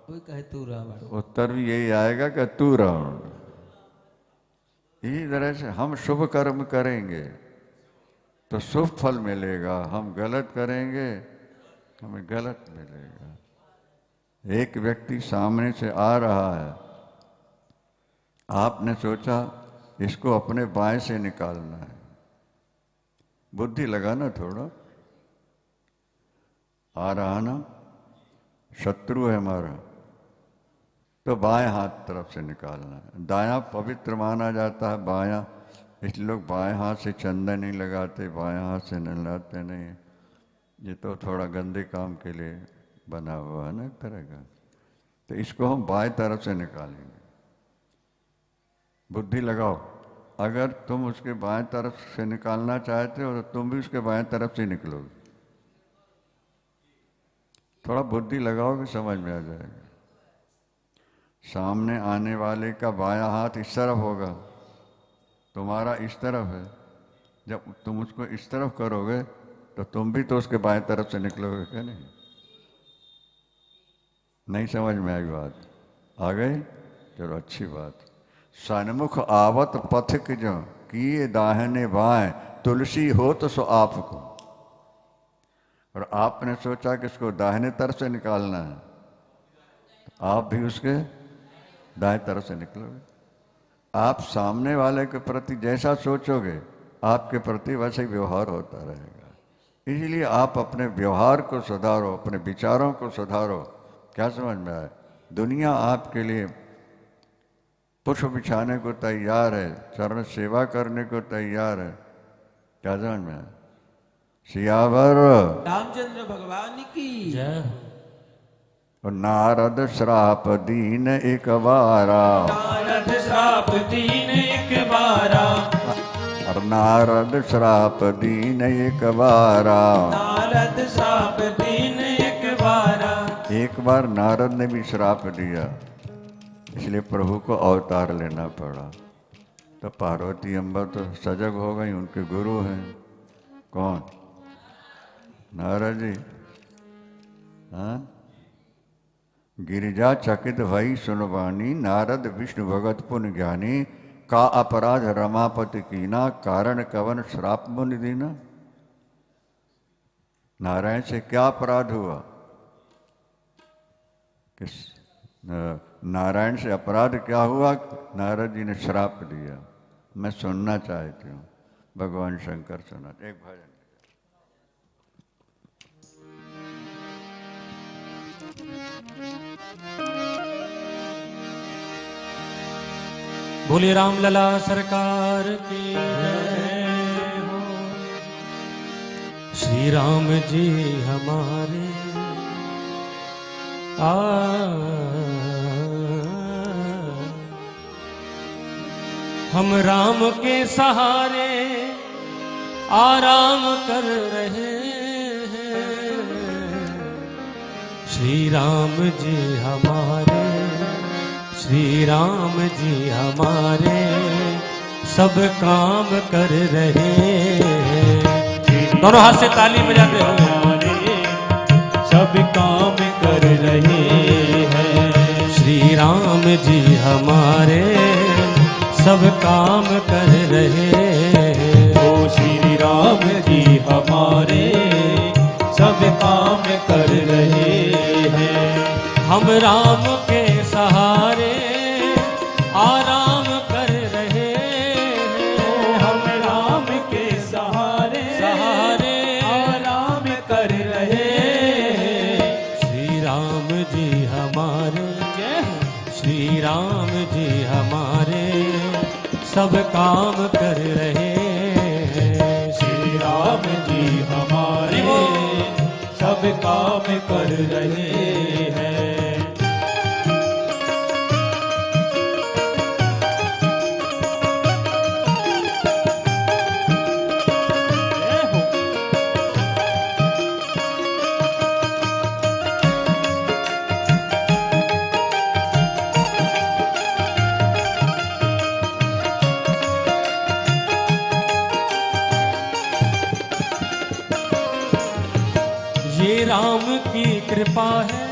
कोई कहे तू रावण, उत्तर भी यही आएगा कि तू रावण। इसी तरह से हम शुभ कर्म करेंगे तो शुभ फल मिलेगा, हम गलत करेंगे हमें गलत मिलेगा। एक व्यक्ति सामने से आ रहा है, आपने सोचा इसको अपने बाएं से निकालना है, बुद्धि लगाना थोड़ा। आ रहा ना, शत्रु है हमारा, तो बाएं हाथ तरफ से निकालना है। दायां पवित्र माना जाता है, बायां, इसलिए लोग बाएं हाथ से चंदन नहीं लगाते, बाएं हाथ से नहलाते नहीं। ये तो थोड़ा गंदे काम के लिए बना हुआ है ना एक तरह का। तो इसको हम बाएं तरफ से निकालेंगे। बुद्धि लगाओ, अगर तुम उसके बाएं तरफ से निकालना चाहते हो तो तुम भी उसके बाएं तरफ से निकलोगे। थोड़ा बुद्धि लगाओगे समझ में आ जाएगा। सामने आने वाले का बायां हाथ इस तरफ होगा, तुम्हारा इस तरफ है। जब तुम उसको इस तरफ करोगे तो तुम भी तो उसके बाएं तरफ से निकलोगे क्या? नहीं, नहीं समझ में आई बात? आ गई? चलो अच्छी बात। सन्मुख आवत पथिक जो किए दाहिने बाएं, तुलसी हो तो सो आपको। और आपने सोचा कि इसको दाहिने तरफ से निकालना है, आप भी उसके दाएं तरफ से निकलोगे। आप सामने वाले के प्रति जैसा सोचोगे आपके प्रति वैसे ही व्यवहार होता रहेगा। इसलिए आप अपने व्यवहार को सुधारो, अपने विचारों को सुधारो। क्या समझ में आए? दुनिया आपके लिए पुष्प बिछाने को तैयार है, चरण सेवा करने को तैयार है। क्या समझ में आए? सियावर रामचंद्र भगवान की जय। और नारद श्राप दीन एक बारा, नारद श्राप दीन एक बारा, और नारद श्राप दीन एक बारा। नारद श्राप दीन एक बारा। एक बार नारद ने भी श्राप दिया, इसलिए प्रभु को अवतार लेना पड़ा। तो पार्वती अम्बा तो सजग हो गई, उनके गुरु हैं। कौन? नारद जी। हाँ, गिरिजा चकित भई सुनवानी, नारद विष्णु भगत पुन ज्ञानी, का अपराध रमापति कीना, कारण कवन श्राप मुनि दीना। नारायण से क्या अपराध हुआ? किस नारायण से अपराध क्या हुआ? नारद जी ने श्राप दिया। मैं सुनना चाहती हूँ, भगवान शंकर सुना। एक भजन बोले राम लला सरकार की जय हो। श्री राम जी हमारे हम राम के सहारे आराम कर रहे हैं। श्री राम जी हमारे, श्री राम जी हमारे सब काम कर रहे हैं। दोनों हाथ से ताली बजाते हुए सब काम कर रहे हैं। श्री राम जी हमारे सब काम कर रहे हैं। ओ श्री राम जी हमारे सब काम कर रहे हैं। हम राम के सहारे आराम कर रहे हैं। हम सब काम कर रहे हैं। श्री राम जी हमारे सब काम कर रहे हैं। ये राम की कृपा है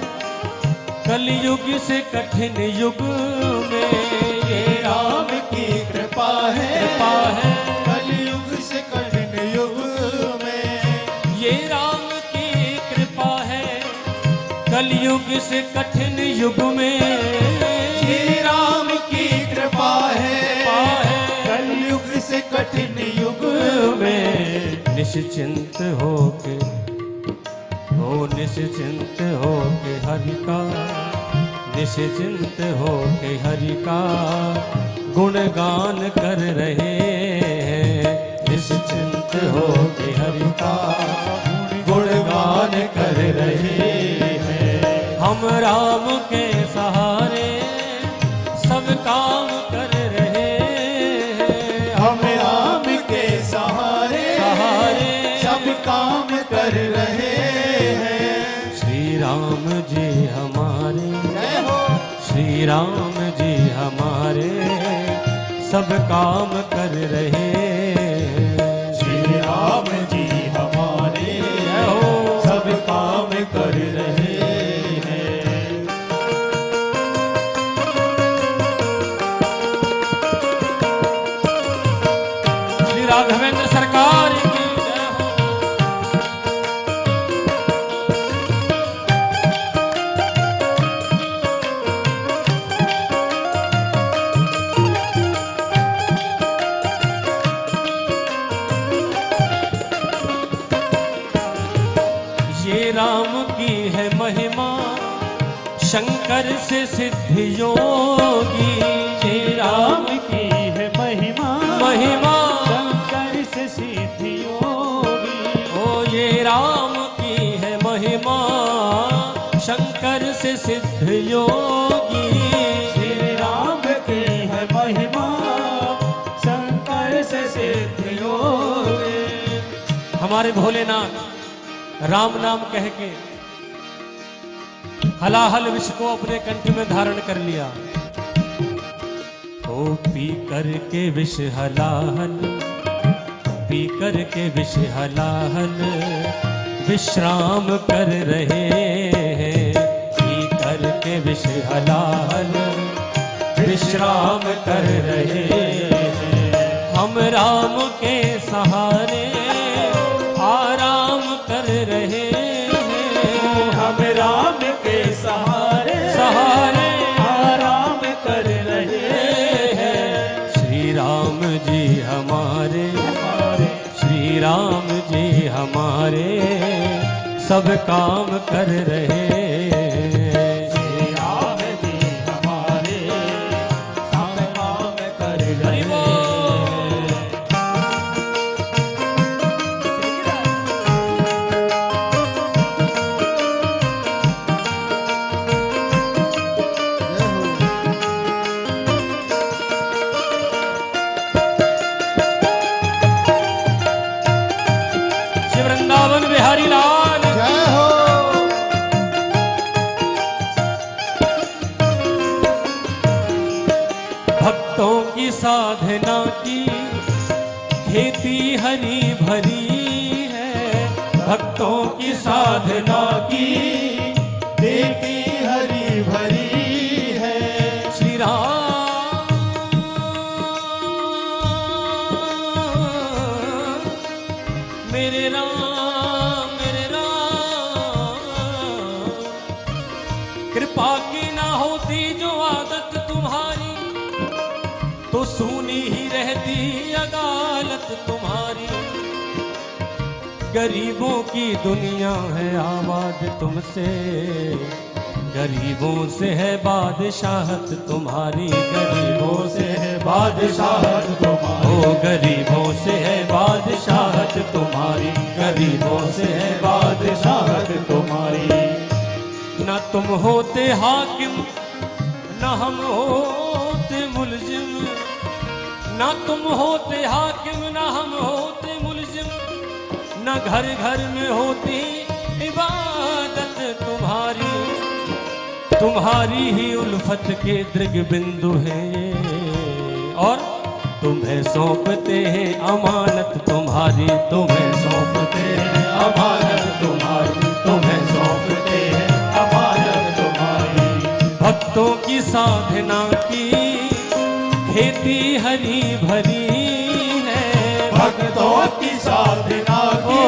कलयुग से कठिन युग में। ये राम की कृपा है कलयुग से कठिन युग में। ये राम की कृपा है कलयुग से कठिन युग में। श्री राम की कृपा है कलयुग से कठिन युग में। निश्चिंत होके निश्चिंत होके हरि का, निश्चिंत होके हरि का गुणगान कर रहे हैं। निश्चिंत होके हरि का गुणगान कर रहे हैं। हम राम के सहारे सब काम कर रहे हैं। हम राम के सहारे सब काम कर रहे हैं। श्री राम जी हमारे, श्री राम जी हमारे सब काम कर रहे हैं। श्री राम जी हमारे सब काम कर रहे हैं। श्री राघवेंद्र सरकार की जय हो। ये राम की है महिमा शंकर से सिद्ध योगी। ये राम की है महिमा शंकर से सिद्ध योगी। ओ ये राम की है महिमा शंकर से सिद्ध योगी। श्री राम की है महिमा शंकर से सिद्ध योगी। हमारे भोलेनाथ राम नाम कह के हलाहल विष को अपने कंठ में धारण कर लिया। ओ पी कर के विष हलाहल, पी कर के विष हलाहल विश्राम कर रहे हैं। पी कर के विष हलाहल विश्राम कर रहे हैं। हम राम के सहारे आराम कर रहे हैं। हम राम के सहारे आराम कर रहे हैं। श्री राम जी हमारे, श्री राम जी हमारे सब काम कर रहे हैं। श्री राम जी हमारे सब काम कर रहे हैं। वृंदावन बिहारी लाल जय हो। भक्तों की साधना की खेती हरी भरी है। भक्तों की साधना की खेती हरी भरी है। श्री राम मेरे राम, मेरे राम, कृपा की ना होती जो आदत तुम्हारी तो सूनी ही रहती अदालत तुम्हारी। गरीबों की दुनिया है आबाद तुमसे, गरीबों से है बादशाहत तुम्हारी, गरीबों से है बादशाहत तुम्हारी, ओ गरीबों से है बादशाहत तुम्हारी, गरीबों से है बादशाहत तुम्हारी। न तुम होते हाकिम न हम होते मुलजिम, न तुम होते हाकिम न हम होते मुलजिम, न घर घर में होती इबादत तुम्हारी, तुम्हारी ही उल्फत के दृग बिंदु है ये, और तुम्हें सौंपते हैं अमानत तुम्हारी, तुम्हें सौंपते हैं अमानत तुम्हारी, तुम्हें सौंपते हैं अमानत तुम्हारी। भक्तों की साधना की खेती हरी भरी है, भक्तों की साधना की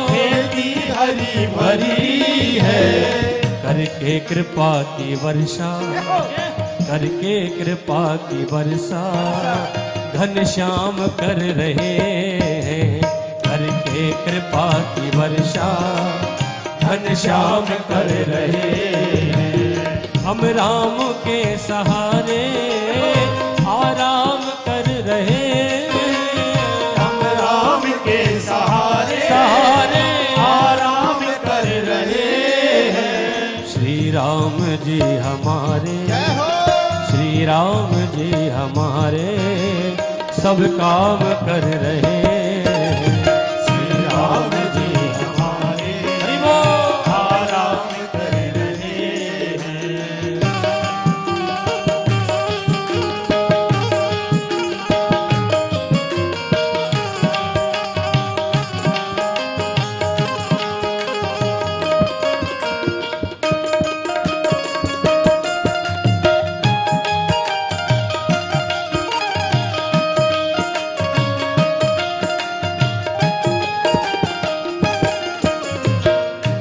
खेती हरी भरी है, करके कृपा की वर्षा, करके कृपा की वर्षा घनश्याम कर रहे हैं, करके कृपा की वर्षा घनश्याम कर रहे हैं। हम राम के सहारे आराम कर रहे हैं, हम राम के सहारे सहारे आराम कर रहे हैं। श्री राम जी हमारे, श्री राम जी हमारे सब काम कर रहे हैं, श्री राम जी हमारे हरि बोल। आराम कर रहे हैं।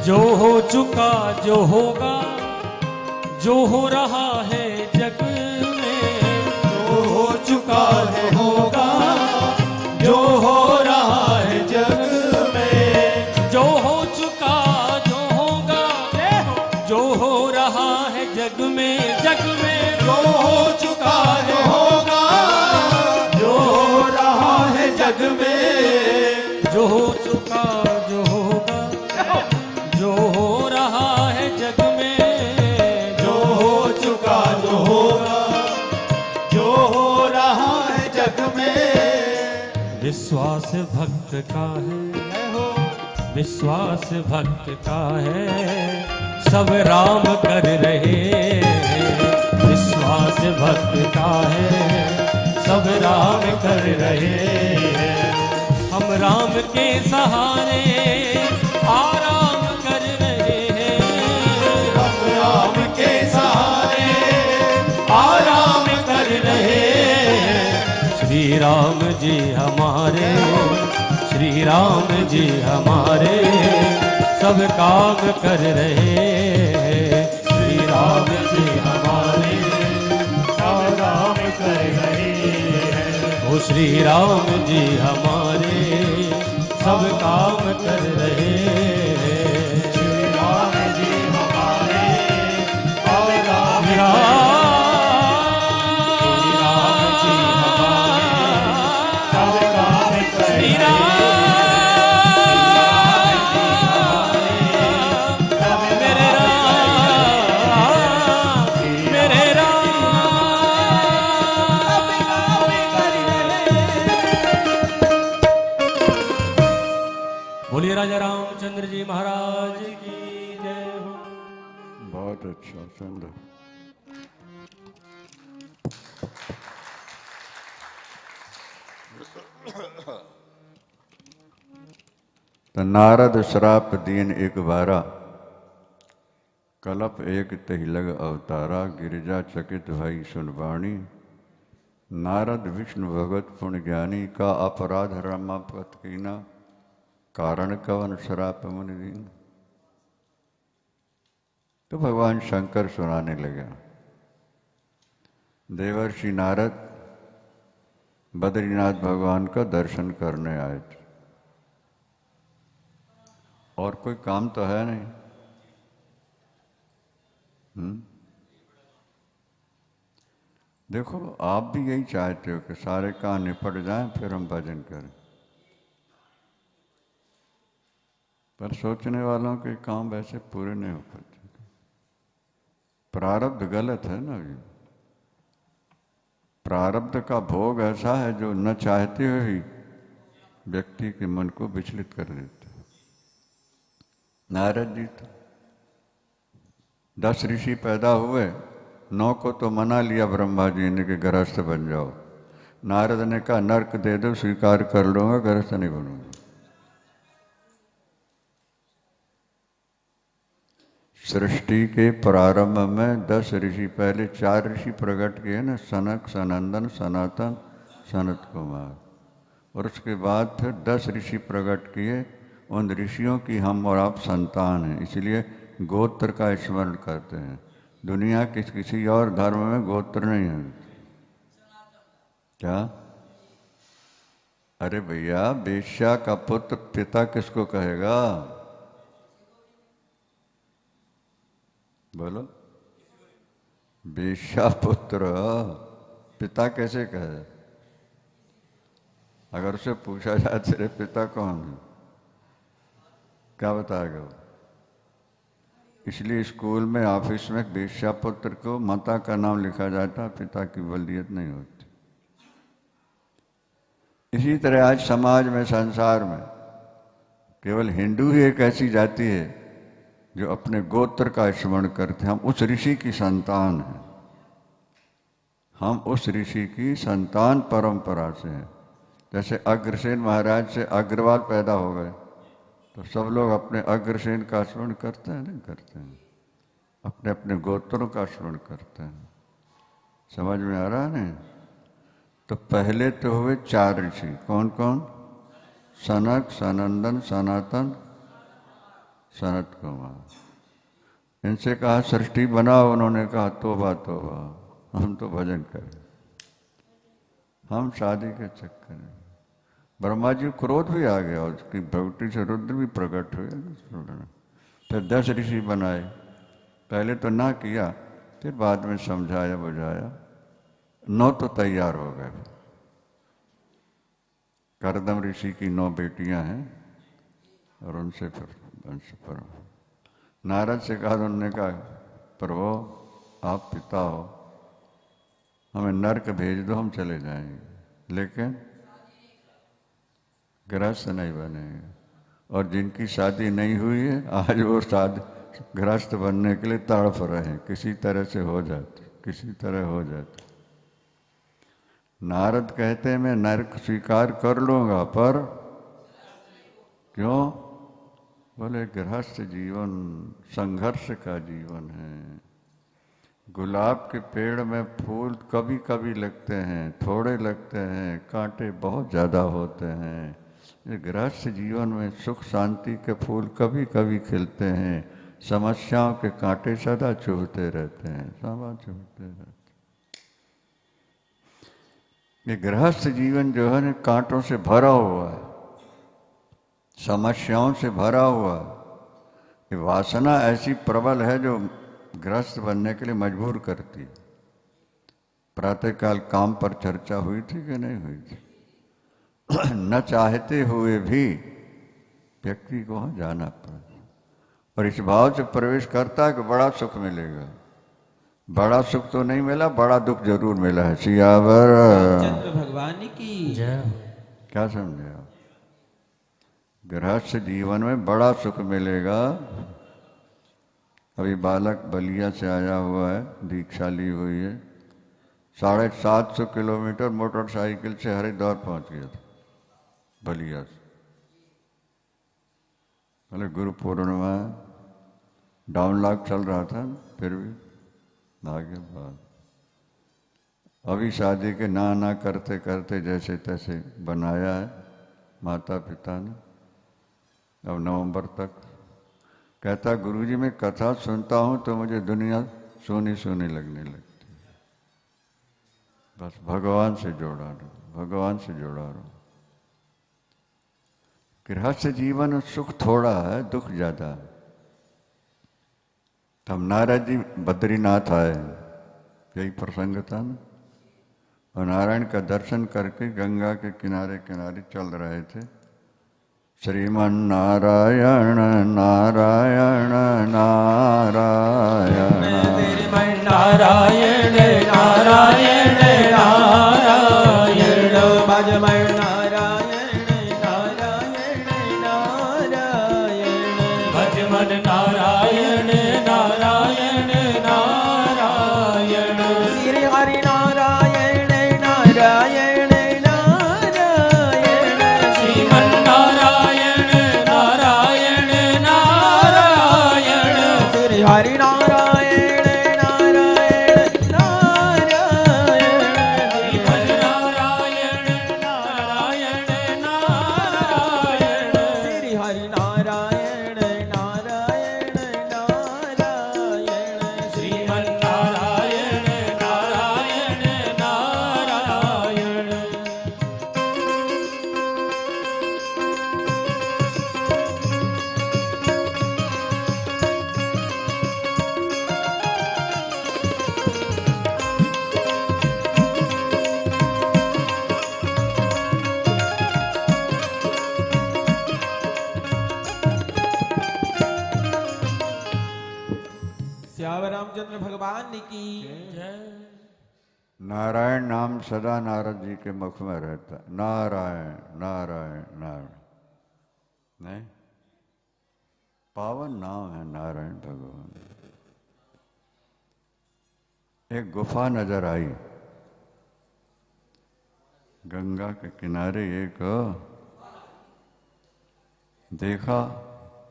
जो हो चुका जो होगा जो हो रहा है जग में, जो हो चुका है होगा, जो हो रहा है जग में, जो हो चुका जो होगा जो हो रहा है जग में, जग में जो हो चुका है होगा, जो हो रहा है जग में, जो हो चुका जो होगा जो हो रहा है जग में, जो हो चुका जो होगा, जो हो रहा है जग में। विश्वास भक्त का है, विश्वास भक्त का है सब राम कर रहे हैं, विश्वास भक्त का है सब राम कर रहे हैं। हम राम के सहारे आराम कर रहे हैं, हम राम के सहारे आराम कर रहे हैं। श्री राम जी हमारे, श्री राम जी हमारे सब काम कर रहे हैं, श्री राम जी हमारे आराम कर रहे हैं। ओ श्री राम जी हमारे सब काम कर रहे हैं, श्री राम जी हमारे आराम श्री राम जी हमारे सब काम कर श्री रहे राम मेरे राम मेरे राम। बोलिए राजा रामचंद्र जी महाराज की जय हो। बहुत अच्छा, सुंदर। तो नारद श्राप दीन एक बारा, कलप एक तही लग अवतारा, गिरिजा चकित भई सुन वाणी, नारद विष्णु भगत पुण्य ज्ञानी, का अपराध रमापत कीना, कारण कवन श्राप मुनि दीन। तो भगवान शंकर सुनाने लगा। देवर्षि नारद बद्रीनाथ भगवान का दर्शन करने आए थे, और कोई काम तो है नहीं। देखो आप भी यही चाहते हो कि सारे काम निपट जाएं फिर हम भजन करें, पर सोचने वालों के काम वैसे पूरे नहीं हो पाते। प्रारब्ध गलत है ना। अभी प्रारब्ध का भोग ऐसा है जो न चाहते हुए ही व्यक्ति के मन को विचलित कर देता है। नारद जी तो 10 ऋषि पैदा हुए, 9 को तो मना लिया ब्रह्मा जी ने कि गृहस्थ बन जाओ। नारद ने कहा नर्क दे दो स्वीकार कर लूंगा, गृहस्थ नहीं बनूंगा। सृष्टि के प्रारंभ में 10 ऋषि, पहले 4 ऋषि प्रकट किए ना, सनक, सनंदन, सनातन, सनत कुमार, और उसके बाद फिर 10 ऋषि प्रकट किए। उन ऋषियों की हम और आप संतान हैं, इसलिए गोत्र का स्मरण करते हैं। दुनिया के किसी और धर्म में गोत्र नहीं है। क्या? अरे भैया, वेश्या का पुत्र पिता किसको कहेगा? बोलो। वेश्या पुत्र पिता कैसे कहे? अगर उसे पूछा जाए तेरे पिता कौन है, क्या बताएगा वो? इसलिए स्कूल में, ऑफिस में वेश्या पुत्र को माता का नाम लिखा जाता, पिता की वलीयत नहीं होती। इसी तरह आज समाज में, संसार में केवल हिंदू ही एक ऐसी जाति है जो अपने गोत्र का स्मरण करते हैं। हम उस ऋषि की संतान हैं, हम उस ऋषि की संतान परंपरा से हैं। जैसे अग्रसेन महाराज से अग्रवाल पैदा हो गए, तो सब लोग अपने अग्रसेन का स्मरण करते हैं, नहीं करते हैं? अपने अपने गोत्रों का स्मरण करते हैं। समझ में आ रहा है? तो पहले तो हुए 4 ऋषि। कौन कौन? सनक, सनंदन, सनातन, सनत कुमार। इनसे कहा सृष्टि बनाओ, उन्होंने कहा तोबा तोबा, हम तो भजन करें, हम शादी के चक्कर में। ब्रह्मा जी को क्रोध भी आ गया, उसकी भक्ति से रुद्र भी प्रकट हुए। फिर 10 ऋषि बनाए। पहले तो ना किया, फिर बाद में समझाया बुझाया, 9 तो तैयार हो गए। करदम ऋषि की 9 बेटियां हैं, और उनसे फिर वंश पर नारद से कहा, उन्होंने कहा प्रभु आप पिता हो, हमें नर्क भेज दो, हम चले जाएंगे, लेकिन गृहस्थ नहीं बनेंगे। और जिनकी शादी नहीं हुई है, आज वो शादी गृहस्थ बनने के लिए तड़प रहे हैं, किसी तरह से हो जाते, किसी तरह हो जाते। नारद कहते हैं मैं नर्क स्वीकार कर लूंगा, पर क्यों? बोले गृहस्थ जीवन संघर्ष का जीवन है। गुलाब के पेड़ में फूल कभी कभी लगते हैं, थोड़े लगते हैं, कांटे बहुत ज़्यादा होते हैं। ये गृहस्थ जीवन में सुख शांति के फूल कभी कभी खिलते हैं, समस्याओं के कांटे सदा चुभते रहते हैं, सदा चुभते रहते हैं। ये गृहस्थ जीवन जो है ना, कांटों से भरा हुआ है, समस्याओं से भरा हुआ है। ये वासना ऐसी प्रबल है जो गृहस्थ बनने के लिए मजबूर करती है। प्रातःकाल काम पर चर्चा हुई थी कि नहीं हुई थी? न चाहते हुए भी व्यक्ति को वहाँ जाना पड़ा, और इस भाव से प्रवेश करता है कि बड़ा सुख मिलेगा। बड़ा सुख तो नहीं मिला, बड़ा दुख जरूर मिला है। सियावर चंद्र भगवान की जय। क्या समझे आप? गृहस्थ जीवन में बड़ा सुख मिलेगा। अभी बालक बलिया से आया हुआ है, दीक्षा ली हुई है, 750 किलोमीटर मोटरसाइकिल से हरिद्वार पहुंच गया था, बलिया से। बोले गुरु पूर्णिमा डाउन लॉक चल रहा था, फिर भी आगे बात। अभी शादी के ना करते करते जैसे तैसे बनाया है माता पिता ने। अब नवंबर तक कहता गुरुजी मैं कथा सुनता हूँ तो मुझे दुनिया सोनी सोनी लगने लगती है। बस भगवान से जोड़ा रहो, भगवान से जोड़ा रहो। गृहस्थ जीवन में सुख थोड़ा है, दुख ज्यादा है। तब नारद जी बद्रीनाथ आए, यही प्रसंग था ना। और नारायण का दर्शन करके गंगा के किनारे किनारे चल रहे थे। श्रीमन नारायण नारायण नारायण श्रीमन नारायण नारायण नारायण भजमन नारायण नारायण नारायण भजमन नारायण नारायण नारायण श्री हरि नारायण नारायण नारायण श्रीमन नारायण नारायण नारायण श्री हरि नारायण नारायण नारायण श्रीमन नारायण नारायण नारायण श्री हरि नारायण नारायण नारायण श्रीमन नारायण नारायण नारायण श्याम रामचंद्र भगवान की नारायण नाम सदा नारद जी के मुख में रहता। नारायण नारायण नारायण, नहीं, पावन नाम है नारायण भगवान। एक गुफा नजर आई गंगा के किनारे, एक देखा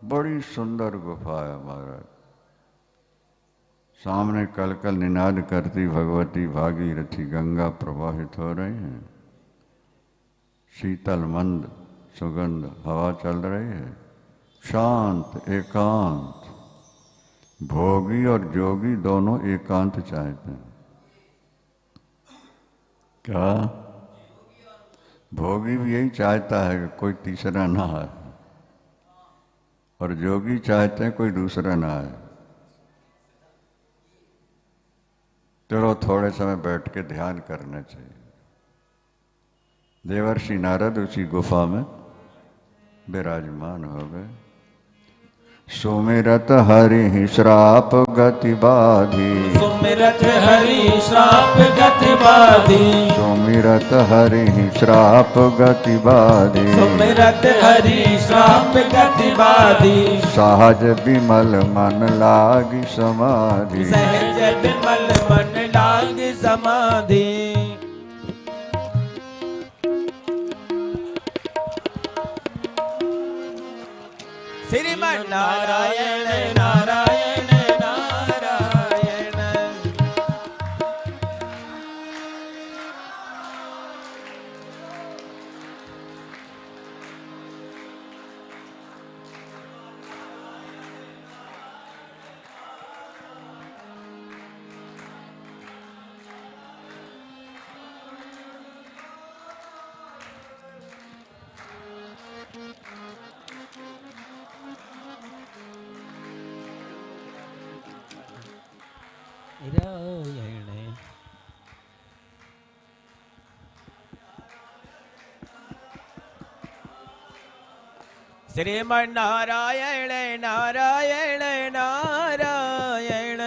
बड़ी सुंदर गुफा है महाराज। सामने कल कल निनाद करती भगवती भागीरथी गंगा प्रवाहित हो रही है। शीतल मंद सुगंध हवा चल रही है। शांत एकांत, भोगी और जोगी दोनों एकांत चाहते हैं। क्या भोगी भी यही चाहता है कि कोई तीसरा ना आए, और जोगी चाहते हैं कोई दूसरा ना आए। चलो थोड़े समय बैठ के ध्यान करना चाहिए। देवर्षि नारद उसी गुफा में विराजमान हो गए। सुमिरत हरि श्राप गति बाधी, सुमिरत हरि श्राप गति बाधी, सुमिरत हरि श्राप गति बाधी, सुमिरत हरि श्राप गति बाधी, सहज विमल मन लागी समाधि, सहज विमल मन लागी समाधि। श्रीमन नारायण नारायण नारायण नारायण श्रीमन नारायण नारायण नारायण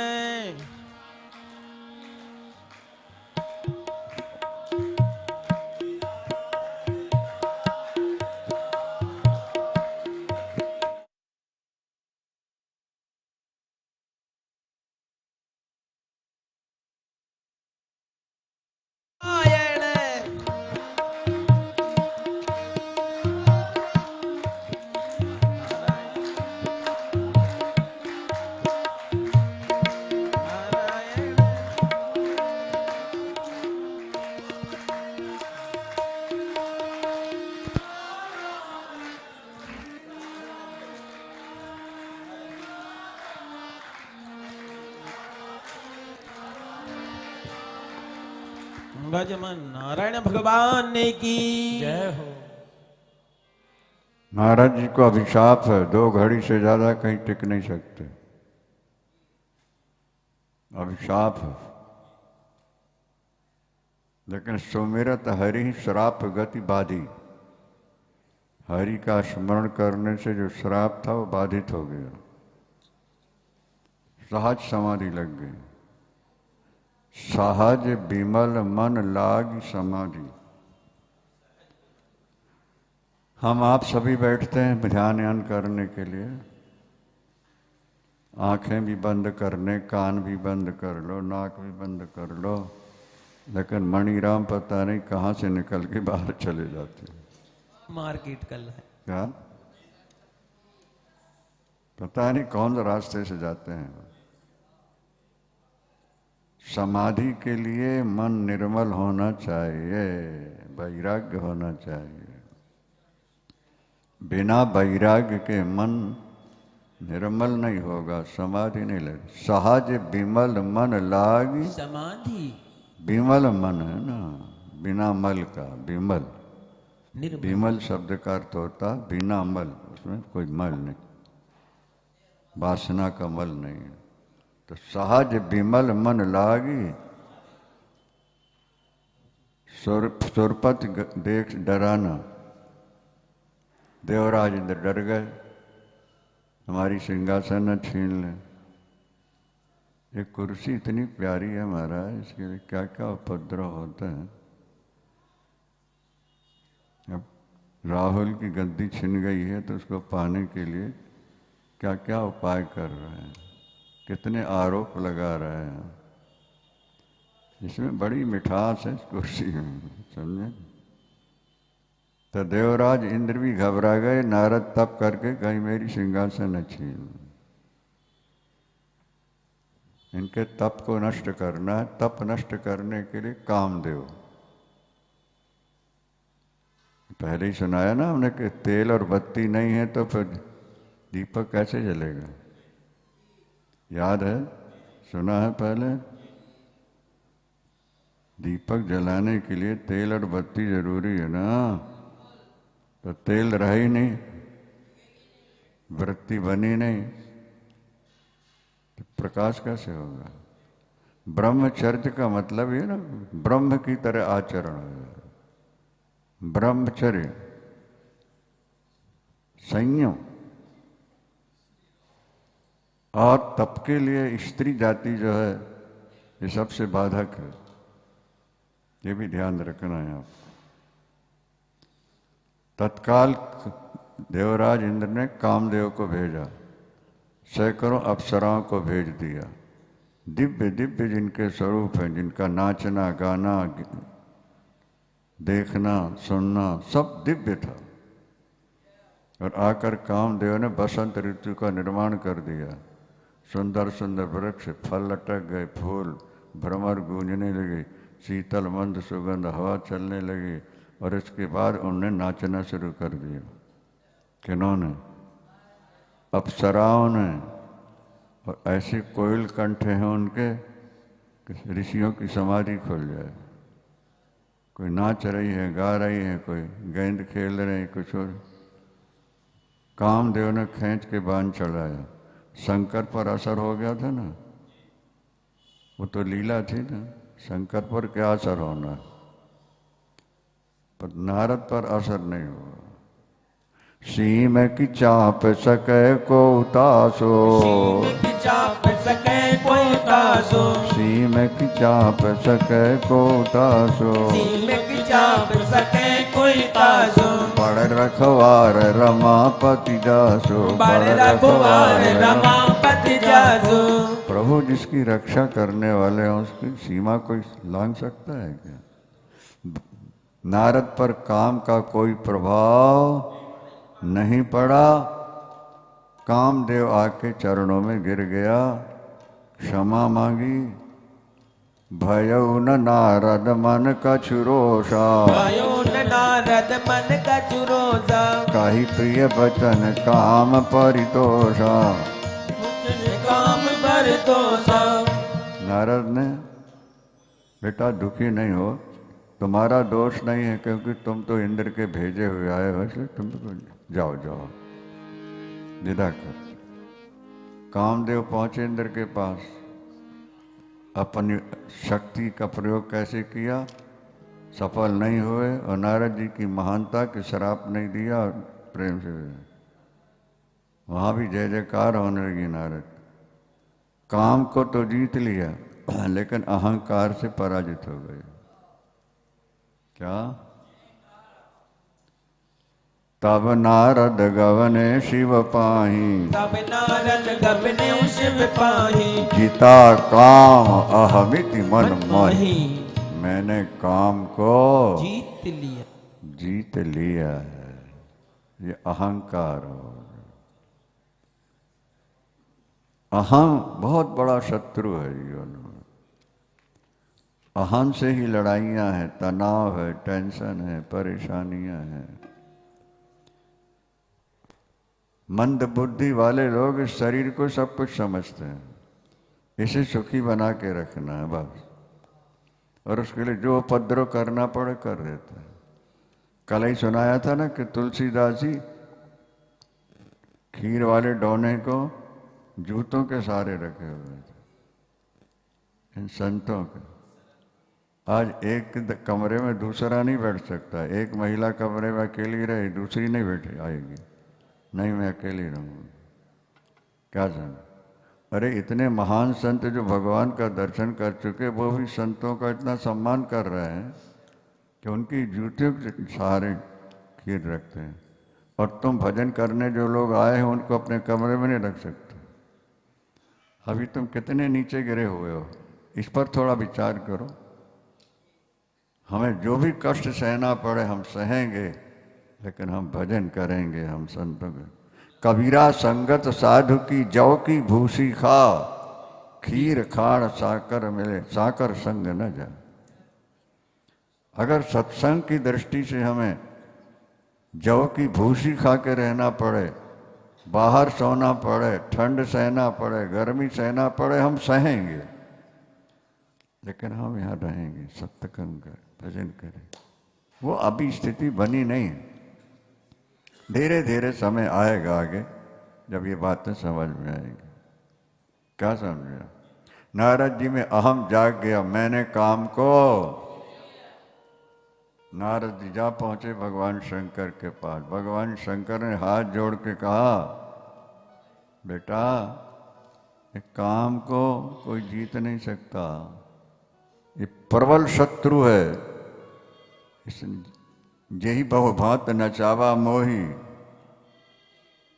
भजमन नारायण भगवान की जय हो। महाराज जी को अभिशाप है, 2 घड़ी से ज्यादा कहीं टिक नहीं सकते। अभिशाप है। लेकिन सुमिरत हरि श्राप गति बाधी, हरि का स्मरण करने से जो श्राप था वो बाधित हो गया, सहज समाधि लग गई। सहज विमल मन लाग समाधि। हम आप सभी बैठते हैं ध्यान करने के लिए, आंखें भी बंद करने, कान भी बंद कर लो, नाक भी बंद कर लो, लेकिन मणिराम पता नहीं कहाँ से निकल के बाहर चले जाते हैं। मार्केट कल है क्या पता नहीं कौन से रास्ते से जाते हैं। समाधि के लिए मन निर्मल होना चाहिए, वैराग्य होना चाहिए। बिना वैराग्य के मन निर्मल नहीं होगा, समाधि नहीं लगे। सहज विमल मन लागी समाधि। विमल मन है ना, बिना मल का विमल। निर्मल। विमल शब्द का अर्थ होता बिना मल, उसमें कोई मल नहीं, वासना का मल नहीं है। तो सहज विमल मन लागी, सुरपति देख डराना। देवराज इंद्र डर गए, हमारी सिंहासन न छीन ले। ये कुर्सी इतनी प्यारी है महाराज, इसके लिए क्या क्या उपद्रव होता है। अब राहुल की गद्दी छिन गई है तो उसको पाने के लिए क्या क्या उपाय कर रहे हैं, कितने आरोप लगा रहे हैं। इसमें बड़ी मिठास है इस कुर्सी में, समझे। तो देवराज इंद्र भी घबरा गए, नारद तप करके कहीं मेरी सिंहासन न छीन। इनके तप को नष्ट करना है। तप नष्ट करने के लिए कामदेव, पहले ही सुनाया ना हमने कि तेल और बत्ती नहीं है तो फिर दीपक कैसे जलेगा। याद है, सुना है पहले। दीपक जलाने के लिए तेल और बत्ती जरूरी है ना, तो तेल रहा ही नहीं, वृत्ति बनी नहीं, तो प्रकाश कैसे होगा। ब्रह्मचर्य का मतलब ये ना, ब्रह्म की तरह आचरण है। ब्रह्मचर्य, संयम। और तप के लिए स्त्री जाति जो है ये सबसे बाधक है, ये भी ध्यान रखना है आप। तत्काल देवराज इंद्र ने कामदेव को भेजा, सैकड़ों अप्सराओं को भेज दिया। दिव्य दिव्य जिनके स्वरूप हैं, जिनका नाचना गाना देखना सुनना सब दिव्य था। और आकर कामदेव ने बसंत ऋतु का निर्माण कर दिया। सुंदर सुंदर वृक्ष, फल लटक गए, फूल भ्रमर गूंजने लगे, शीतल मंद सुगंध हवा चलने लगी। और इसके बाद उन्होंने नाचना शुरू कर दिया। किन्होंने? अप्सराओं ने। और ऐसे कोयल कंठ हैं उनके कि ऋषियों की समाधि खुल जाए। कोई नाच रही है, गा रही है, कोई गेंद खेल रहे हैं, कुछ और। कामदेव ने खींच के बाण चढ़ाया, शंकर पर असर हो गया था ना, वो तो लीला थी ना, शंकर पर क्या असर होना, पर नारद पर असर नहीं हुआ। सीम की चाप सके को तासो, सीम की चाप सके कोई तासो, सीम की चाप सके को तासो, सीम की चाप सके कोई तासो। बड़ रखवार रमापति जासो, बड़ रखवार रमापति जासो। प्रभु जिसकी रक्षा करने वाले हैं उसकी सीमा कोई लांघ सकता है क्या? नारद पर काम का कोई प्रभाव नहीं पड़ा। कामदेव आके चरणों में गिर गया, क्षमा मांगी। भयो न नारद मन कछु रोषा, भयो न नारद मन कछु रोषा। काही प्रिय वचन काम परितोषा, काम परितोषा। नारद ने, बेटा दुखी नहीं हो, तुम्हारा दोष नहीं है, क्योंकि तुम तो इंद्र के भेजे हुए आए हो, इसलिए तुम तो जाओ जाओ, विदा कर। कामदेव पहुंचे इंद्र के पास। अपनी शक्ति का प्रयोग कैसे किया, सफल नहीं हुए, और नारद जी की महानता के श्राप नहीं दिया और प्रेम से वहाँ भी जय जयकार होने लगी। नारद काम को तो जीत लिया लेकिन अहंकार से पराजित हो गए। क्या? तब नारद गवने शिव पाही, तब नारद गवने शिव पाही, जीता काम अहमिति मन माही। मैंने काम को जीत लिया है। ये अहंकार हो। अहम बहुत बड़ा शत्रु है जीवन में। अहम से ही लड़ाइयाँ हैं, तनाव है, टेंशन है, परेशानियाँ हैं। मंद बुद्धि वाले लोग इस शरीर को सब कुछ समझते हैं, इसे सुखी बना के रखना है बस, और उसके लिए जो उपद्रव करना पड़े कर देता है। कल ही सुनाया था ना कि तुलसीदास जी खीर वाले डोने को जूतों के सहारे रखे हुए थे, इन संतों के। आज एक कमरे में दूसरा नहीं बैठ सकता। एक महिला कमरे में अकेली रहे, दूसरी नहीं बैठी आएगी, नहीं मैं अकेली रहूँगी। क्या जान? अरे इतने महान संत जो भगवान का दर्शन कर चुके, वो भी संतों का इतना सम्मान कर रहे हैं कि उनकी जूतियों के सहारे खीर रखते हैं, और तुम भजन करने जो लोग आए हैं उनको अपने कमरे में नहीं रख सकते। अभी तुम कितने नीचे गिरे हुए हो, इस पर थोड़ा विचार करो। हमें जो भी कष्ट सहना पड़े हम सहेंगे, लेकिन हम भजन करेंगे। हम संतों के कबीरा संगत साधु की जौ की भूसी खा, खीर खाड़ साकर मिले साकर संग न जा। अगर सत्संग की दृष्टि से हमें जौ की भूसी खा के रहना पड़े, बाहर सोना पड़े, ठंड सहना पड़े, गर्मी सहना पड़े, हम सहेंगे, लेकिन हम यहाँ रहेंगे, सत्संग कर भजन करें। वो अभी स्थिति बनी नहीं है। धीरे धीरे समय आएगा आगे जब ये बातें समझ में आएंगी। क्या समझा? नारद जी में अहम जाग गया, मैंने काम को। नारद जी जा पहुंचे भगवान शंकर के पास। भगवान शंकर ने हाथ जोड़ के कहा, बेटा एक काम को कोई जीत नहीं सकता, ये प्रबल शत्रु है। यही बहुभात नचावा मोही।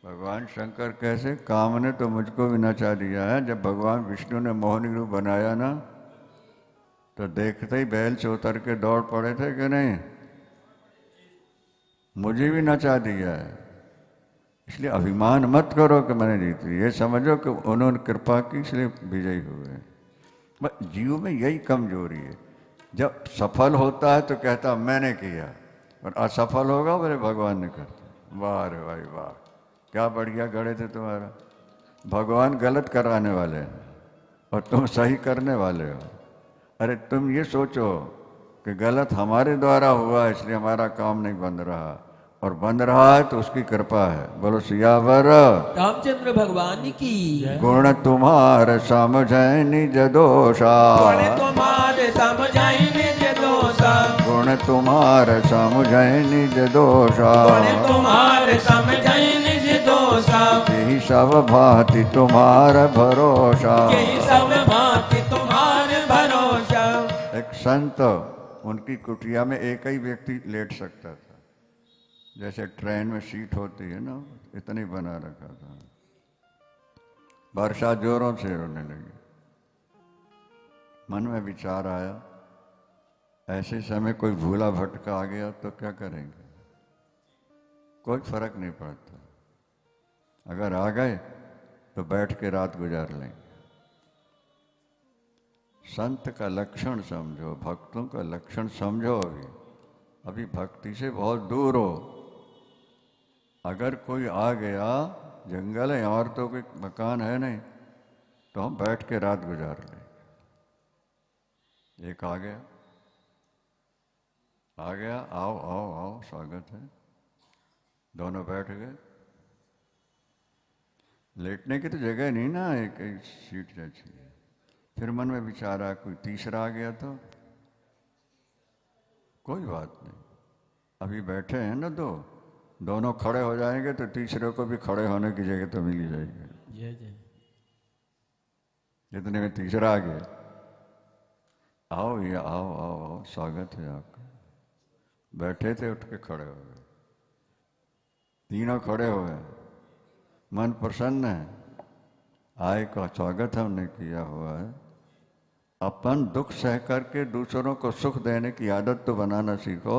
भगवान शंकर कैसे? काम ने तो मुझको भी नचा दिया है। जब भगवान विष्णु ने मोहिनी रूप बनाया ना, तो देखते ही बैल से उतर के दौड़ पड़े थे कि नहीं? मुझे भी नचा दिया है। इसलिए अभिमान मत करो कि मैंने जीत ली, ये समझो कि उन्होंने कृपा की इसलिए विजयी हुए। बस जीव में यही कमजोरी है। जब सफल होता है तो कहता मैंने किया, और असफल होगा बोले भगवान ने करता। वाह रे भाई वाह, क्या बढ़िया गढ़े थे तुम्हारा। भगवान गलत कराने वाले हैं और तुम सही करने वाले हो। अरे तुम ये सोचो कि गलत हमारे द्वारा हुआ इसलिए हमारा काम नहीं बन रहा, और बन रहा है तो उसकी कृपा है। बोलो सियावर रामचंद्र भगवान की। गुण तुम्हारे समझै निज दोषा, गुण तुम्हारे समझै निज दोषा, गुण तुम्हारे समझै निज दोषा, गुण तुम्हारे समझै निज दोषा, यही सब भांति तुम्हारा भरोसा। यही सब भांति तुम्हारे भरोसा। एक संत, उनकी कुटिया में एक ही व्यक्ति लेट सकता था। जैसे ट्रेन में सीट होती है ना, इतनी बना रखा था। वर्षा जोरों से रोने लगी। मन में विचार आया, ऐसे समय कोई भूला भटका आ गया तो क्या करेंगे? कोई फर्क नहीं पड़ता, अगर आ गए तो बैठ के रात गुजार लेंगे। संत का लक्षण समझो, भक्तों का लक्षण समझो। अभी भक्ति से बहुत दूर हो। अगर कोई आ गया, जंगल है और तो कोई मकान है नहीं, तो हम बैठ के रात गुजार लें। एक आ गया, आओ आओ आओ स्वागत है। दोनों बैठ गए। लेटने की तो जगह नहीं ना, एक सीट जैसी है। फिर मन में विचार आया कोई तीसरा आ गया तो कोई बात नहीं, अभी बैठे हैं ना दो, दोनों खड़े हो जाएंगे तो तीसरे को भी खड़े होने की जगह तो मिल ही जाएगी। जय जय। इतने में तीसरा आ गया, आओ ये आओ आओ आओ, स्वागत है आपका। बैठे थे, उठ के खड़े हो गए, तीनों खड़े हो गए, मन प्रसन्न है, आए का स्वागत हमने किया हुआ है। अपन दुख सह करके दूसरों को सुख देने की आदत तो बनाना सीखो।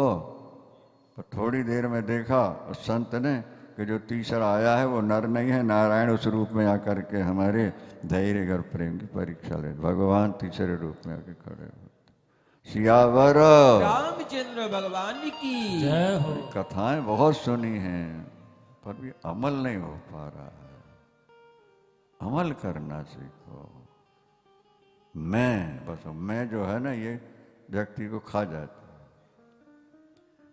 पर थोड़ी देर में देखा उस संत ने कि जो तीसरा आया है वो नर नहीं है, नारायण उस रूप में आकर के हमारे धैर्य और प्रेम की परीक्षा ले, भगवान तीसरे रूप में आके खड़े होते। सियावर रामचंद्र भगवान की जय हो। कथाएं बहुत सुनी हैं पर भी अमल नहीं हो पा रहा है। अमल करना सीखो। मैं बस, मैं जो है ना ये व्यक्ति को खा जाता है।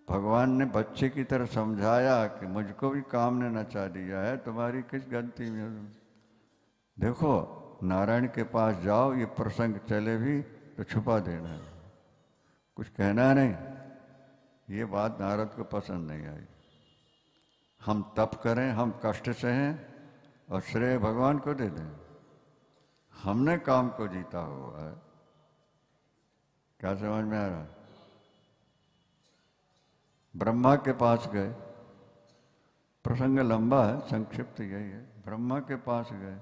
भगवान ने बच्चे की तरह समझाया कि मुझको भी काम ने नचा दिया है, तुम्हारी किस गलती में। देखो नारायण के पास जाओ, ये प्रसंग चले भी तो छुपा देना है, कुछ कहना नहीं। ये बात नारद को पसंद नहीं आई। हम तप करें, हम कष्ट सहें और श्रेय भगवान को दे दें। हमने काम को जीता हुआ है। क्या समझ में आ रहा है? ब्रह्मा के पास गए, प्रसंग लंबा है, संक्षिप्त यही है। ब्रह्मा के पास गए,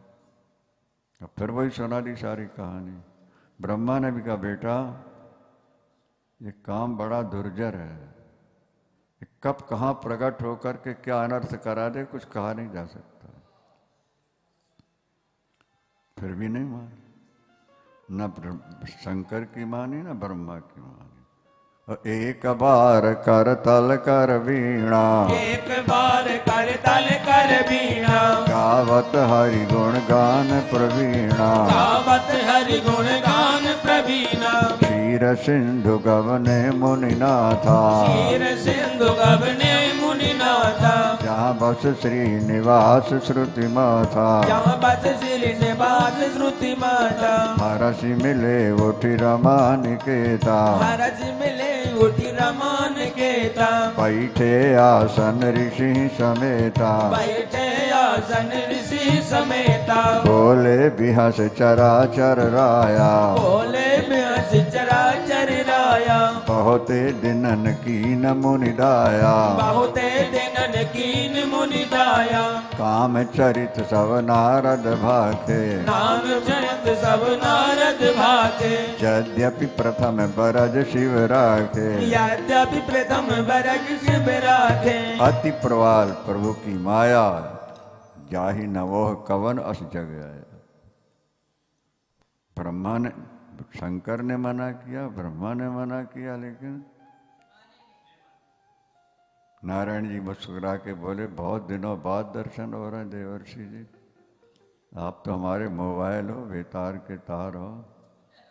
अब फिर वही सुना दी सारी कहानी। ब्रह्मा ने भी कहा बेटा ये काम बड़ा दुर्जर है, ये कब कहाँ प्रकट होकर के क्या अनर्थ करा दे कुछ कहा नहीं जा सकता। फिर भी नहीं मानी, न शंकर की मानी न ब्रह्मा की मानी। एक बार कर तल कर वीणा, एक बार कर तल कर वीणा, गावत हरि गुण गान प्रवीणा, गावत हरि गुण गान प्रवीणा। क्षीर सिंधु गवने मुनिनाथा, क्षीर सिंधु गवने मुनिनाथा, जहाँ बस श्रीनिवास श्रुति माथा, जहाँ बस श्रीनिवास श्रुति माता। हरसि मिले उठि रमा निकेता, हरस मिले उठि रमान केता, बैठे आसन ऋषि समेता, बैठे आसन ऋषि समेता। बोले बिहस चराचर राया, बोले बिहस चराचर राया, बहुते दिनन कीन मुनिदाया, बहुते दिनन कीन मुनिदाया। काम चरित सब नारद भाखे, नाम चरित सब नारद भाखे, यद्यपि प्रथम बरज शिव राखे, यद्यपि प्रथम बरज शिव राखे। अति प्रवाल प्रभु की माया, जाहि न वोह कवन अस जग आया। ब्रह्मा ने, शंकर ने मना किया, ब्रह्मा ने मना किया, लेकिन नारायण जी मुस्कुरा के बोले बहुत दिनों बाद दर्शन हो रहे हैं देवर्षि जी, आप तो हमारे मोबाइल हो, बेतार के तार हो,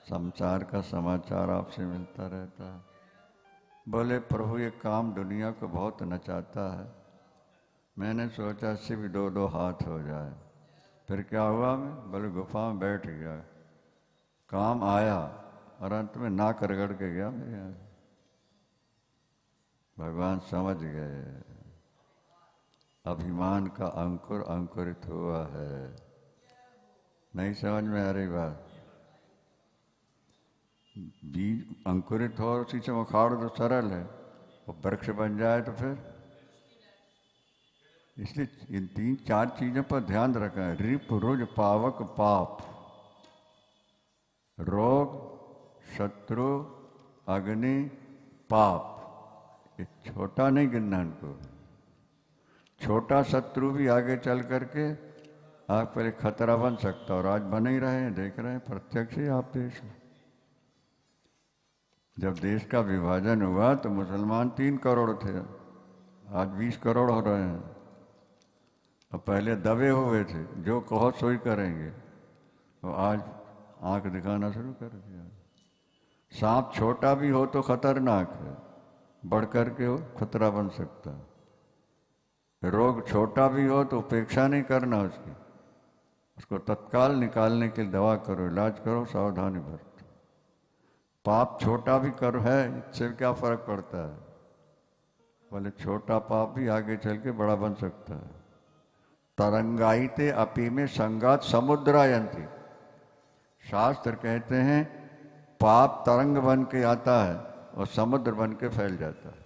संसार का समाचार आपसे मिलता रहता है। बोले प्रभु ये काम दुनिया को बहुत नचाता है, मैंने सोचा इससे भी दो दो हाथ हो जाए। फिर क्या हुआ, मैं बोले गुफा में बैठ गया, काम आया और अंत में नाक रगड़ के गया मेरे यहाँ। भगवान समझ गए अभिमान का अंकुर अंकुरित हुआ है। नहीं समझ में आ रही बात? बीज अंकुरित हो उसी से उखाड़ तो सरल है, वो वृक्ष बन जाए तो फिर। इसलिए इन तीन चार चीजों पर ध्यान रखना है। रिप रुज पावक पाप, रोग शत्रु अग्नि पाप, ये छोटा नहीं गिनना इनको। छोटा शत्रु भी आगे चल करके आप पर एक खतरा बन सकता, और आज बन ही रहे हैं, देख रहे हैं प्रत्यक्ष ही आप देश में। जब देश का विभाजन हुआ तो मुसलमान 3 करोड़ थे, आज 20 करोड़ हो रहे हैं। और पहले दबे हुए थे, जो कहो सोई करेंगे, तो आज आंख दिखाना शुरू कर दिया। सांप छोटा भी हो तो खतरनाक है, बढ़ कर के हो खतरा बन सकता है। रोग छोटा भी हो तो उपेक्षा नहीं करना उसकी, उसको तत्काल निकालने के लिए दवा करो, इलाज करो, सावधानी बरतो। पाप छोटा भी करो है, इससे क्या फर्क पड़ता है? बोले छोटा पाप भी आगे चल के बड़ा बन सकता है। तरंगाइते अपी में संगात समुद्रायंती। शास्त्र कहते हैं पाप तरंग बन के आता है और समुद्र बन के फैल जाता है।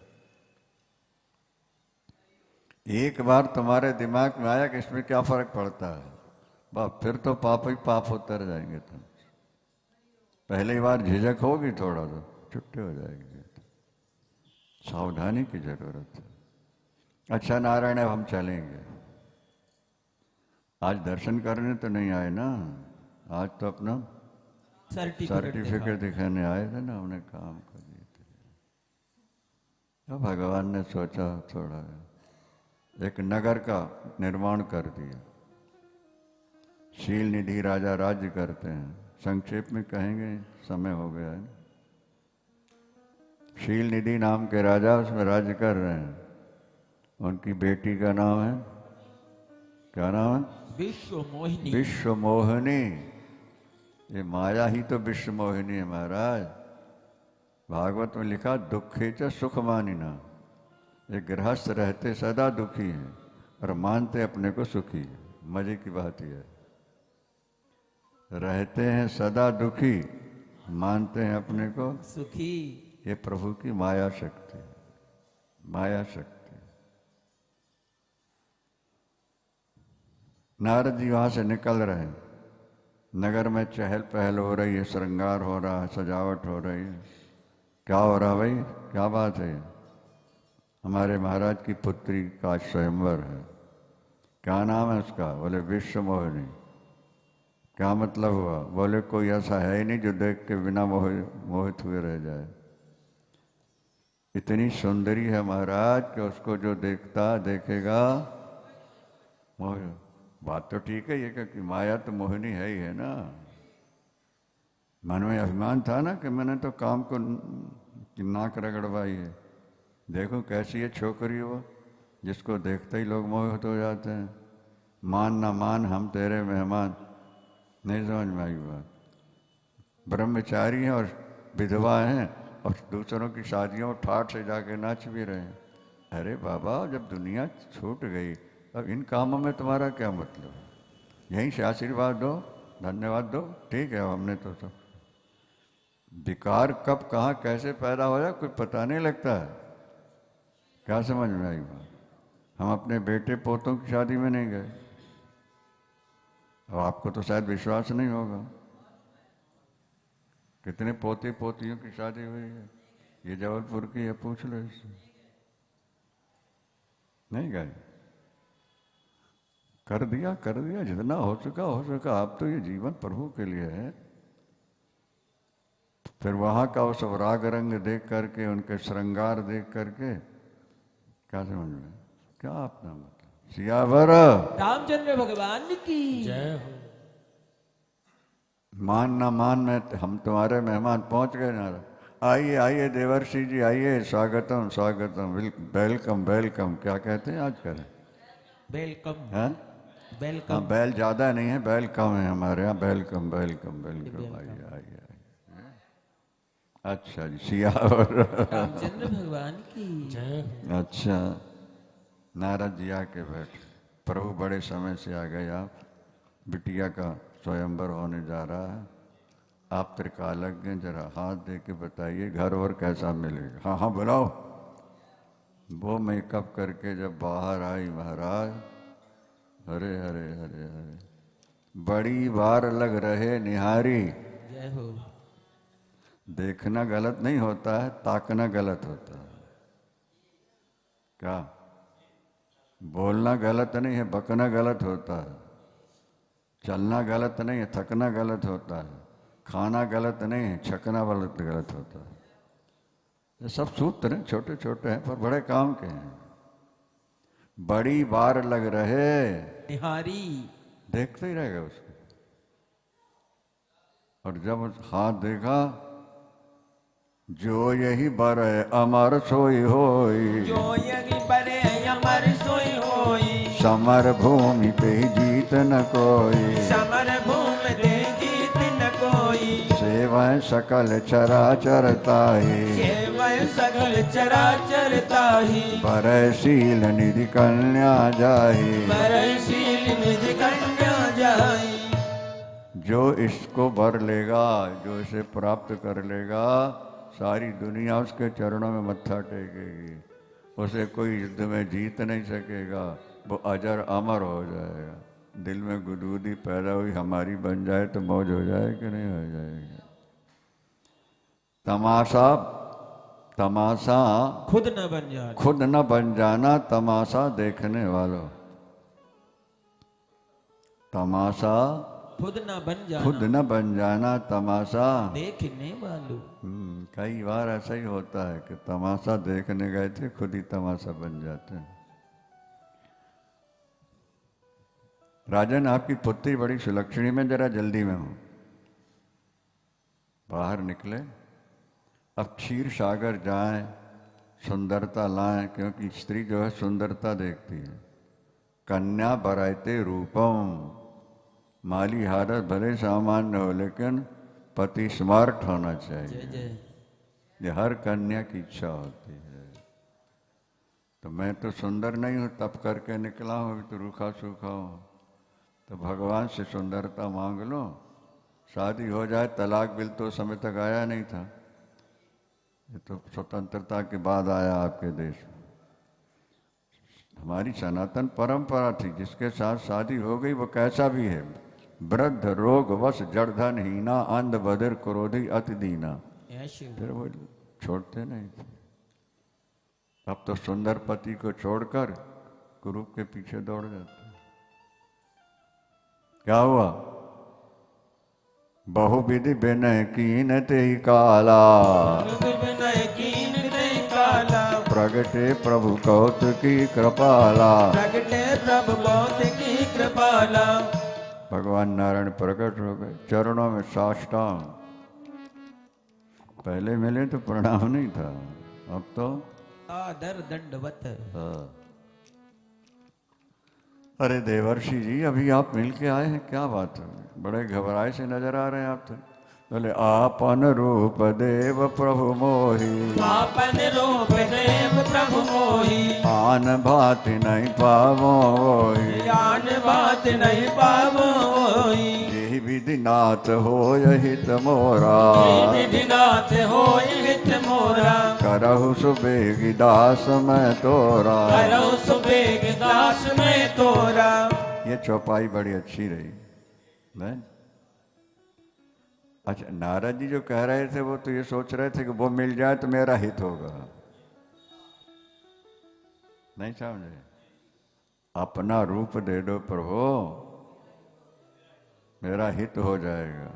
एक बार तुम्हारे दिमाग में आया कि इसमें क्या फर्क पड़ता है, बाप फिर तो पाप ही पाप होते रह जाएंगे तुम। पहली बार झिझक होगी, थोड़ा तो छुट्टी हो जाएगी। सावधानी की जरूरत है। अच्छा नारायण, अब हम चलेंगे। आज दर्शन करने तो नहीं आए ना, आज तो अपना सर्टिफिकेट दिखाने आए थे ना, हमने काम कर दिए थे। तो भगवान ने सोचा थोड़ा एक नगर का निर्माण कर दिया। शील निधि राजा राज्य करते हैं, संक्षेप में कहेंगे, समय हो गया है। शील निधि नाम के राजा उसमें राज्य कर रहे हैं। उनकी बेटी का नाम है, क्या नाम है? विश्व मोहिनी। विश्व मोहिनी। ये माया ही तो विश्व मोहिनी है महाराज। भागवत में लिखा दुखे च सुख मानिना। ये गृहस्थ रहते सदा दुखी हैं और मानते अपने को सुखी है। मजे की बात यह है, रहते हैं सदा दुखी, मानते हैं अपने को सुखी। ये प्रभु की माया शक्ति है, माया शक्ति। नारद जी वहां से निकल रहे हैं। नगर में चहल पहल हो रही है, श्रृंगार हो रहा है, सजावट हो रही है। क्या हो रहा भाई, क्या बात है? हमारे महाराज की पुत्री का स्वयंवर है। क्या नाम है उसका? बोले विश्व मोहिनी। क्या मतलब हुआ? बोले कोई ऐसा है ही नहीं जो देख के बिना मोहित हुए रह जाए। इतनी सुंदरी है महाराज कि उसको जो देखेगा मोह। बात तो ठीक है ये, क्योंकि माया तो मोहिनी है ही है ना। मन में अभिमान था ना कि मैंने तो काम को नाक रगड़वाई है। देखो कैसी है छोकरी वो, जिसको देखते ही लोग मोहित हो जाते हैं। मान ना मान हम तेरे मेहमान। नहीं समझ में आई बात? ब्रह्मचारी हैं और विधवा हैं और दूसरों की शादियों में ठाठ से जाके नाच भी रहे हैं। अरे बाबा, जब दुनिया छूट गई अब इन कामों में तुम्हारा क्या मतलब? यहीं से आशीर्वाद दो, धन्यवाद दो, ठीक है। हमने तो सब विकार कब कहाँ कैसे पैदा हो जाए कोई पता नहीं लगता है। क्या समझ में आई बात? हम अपने बेटे पोतों की शादी में नहीं गए। अब आपको तो शायद विश्वास नहीं होगा, कितने पोते पोतियों की शादी हुई है। ये जबलपुर की है, पूछ लो इससे। नहीं गए? कर दिया जितना हो सका। अब तो ये जीवन प्रभु के लिए है। फिर वहां का वो सब राग रंग देख करके, उनके श्रृंगार देख करके क्या समझ में, क्या अपना मतलब? सियावर रामचंद्र भगवान की जय हो। मान ना मान में हम तुम्हारे मेहमान पहुंच गए ना। आइए आइए देवर्षि जी आइए, स्वागतम स्वागतम, वेलकम वेलकम। क्या कहते हैं आज करें? वेलकम। हैं? वेलकम। हाँ, बैल ज्यादा नहीं है, बैल कम है हमारे यहाँ। वेलकम वेलकम वेलकम, आइए आइए। अच्छा जी, सियावर रामचंद्र भगवान की जय हो। अच्छा, नारद जी आके बैठे। प्रभु बड़े समय से आ गए आप, बिटिया का स्वयंवर होने जा रहा है। आप त्रिकालज्ञ, जरा हाथ दे के बताइए घर और कैसा मिलेगा। हाँ हाँ बुलाओ। वो मेकअप करके जब बाहर आई महाराज, अरे अरे अरे अरे, बड़ी बार लग रहे निहारी। जय हो। देखना गलत नहीं होता है, ताकना गलत होता है। क्या? बोलना गलत नहीं है, बकना गलत होता है। चलना गलत नहीं है, थकना गलत होता है। खाना गलत नहीं है, छकना गलत होता है। ये सब सूत्र हैं, छोटे छोटे हैं पर बड़े काम के हैं। बड़ी बार लग रहे निहारी। देखते ही रह गए उसको। और जब हाथ देखा, जो यही बर अमर सोई होई, जो यही बरे अमर सोई होई, समर भूमि पे जीत न कोई, समर भूमि दे जीत न कोई, सेवय सकल चराचर ताहि, सेवय सकल चराचर ताहि, परशील निधि कन्या जाहि। परशील निधि कन्या जाहि। जो इसको वर लेगा, जो इसे प्राप्त कर लेगा, सारी दुनिया उसके चरणों में मत्था टेकेगी, उसे कोई युद्ध में जीत नहीं सकेगा, वो अजर अमर हो जाएगा। दिल में गुदगुदी पैदा हुई हमारी बन जाए तो मौज हो जाए कि नहीं हो जाएगी। तमाशा, तमाशा खुद न बन जाना, खुद न बन जाना, तमाशा देखने वालों। तमाशा खुद न बन जाना, खुद न बन जाना, तमाशा देखने वालों। कई बार ऐसा ही होता है कि तमाशा देखने गए थे, खुद ही तमाशा बन जाते हैं। राजन, आपकी पुत्री बड़ी सुलक्षणी में, जरा जल्दी में हूं, बाहर निकले, अब क्षीर सागर जाएं, सुंदरता लाएं, क्योंकि स्त्री जो है सुंदरता देखती है। कन्या बरायते रूपम, माली हालत भले सामान्य हो, लेकिन पति स्मार्ट होना चाहिए। जय जय। ये हर कन्या की इच्छा होती है। तो मैं तो सुंदर नहीं हूँ, तप करके निकला हूँ, अभी तो रूखा सूखा हूँ, तो भगवान से सुंदरता मांग लो, शादी हो जाए। तलाक बिल तो समय तक आया नहीं था, ये तो स्वतंत्रता के बाद आया आपके देश में। हमारी सनातन परंपरा थी, जिसके साथ शादी हो गई वो कैसा भी है, वृद्ध रोग वश जड़धन हीना, अंध बधिर क्रोधी अति दीना, फिर वो छोड़ते नहीं थे। अब तो सुंदर पति को छोड़कर कुरूप के पीछे दौड़ जाते। क्या हुआ? बहुविधि विनय कीन ते काला, विनय कीन ते काला, प्रगटे प्रभु कौतुकी कृपाला। प्रगटे प्रभु कौतुकी कृपाला। भगवान नारायण प्रकट हो गए, चरणों में साष्टांग। पहले मिले तो प्रणाम नहीं था, अब तो आदर दंडवत। हाँ। अरे देवर्षि जी, अभी आप मिल के आए हैं, क्या बात है? बड़े घबराए से नजर आ रहे हैं आप तो। बोले आपन रूप देव प्रभु मोही, आपन रूप देव प्रभु मोही, आन भात नहीं पावो होई, आन बात नहीं पावो होई। यही विधिनाथ हो हित मोरा, विधिनाथ होय हित मोरा, करहु सुबेगी दास मैं तोरा। करो सुबेग दास में तोरा। ये चौपाई बड़ी अच्छी रही नहीं? अच्छा, नारद जी जो कह रहे थे वो तो ये सोच रहे थे कि वो मिल जाए तो मेरा हित होगा, नहीं समझे? अपना रूप दे दो प्रभु, मेरा हित हो जाएगा।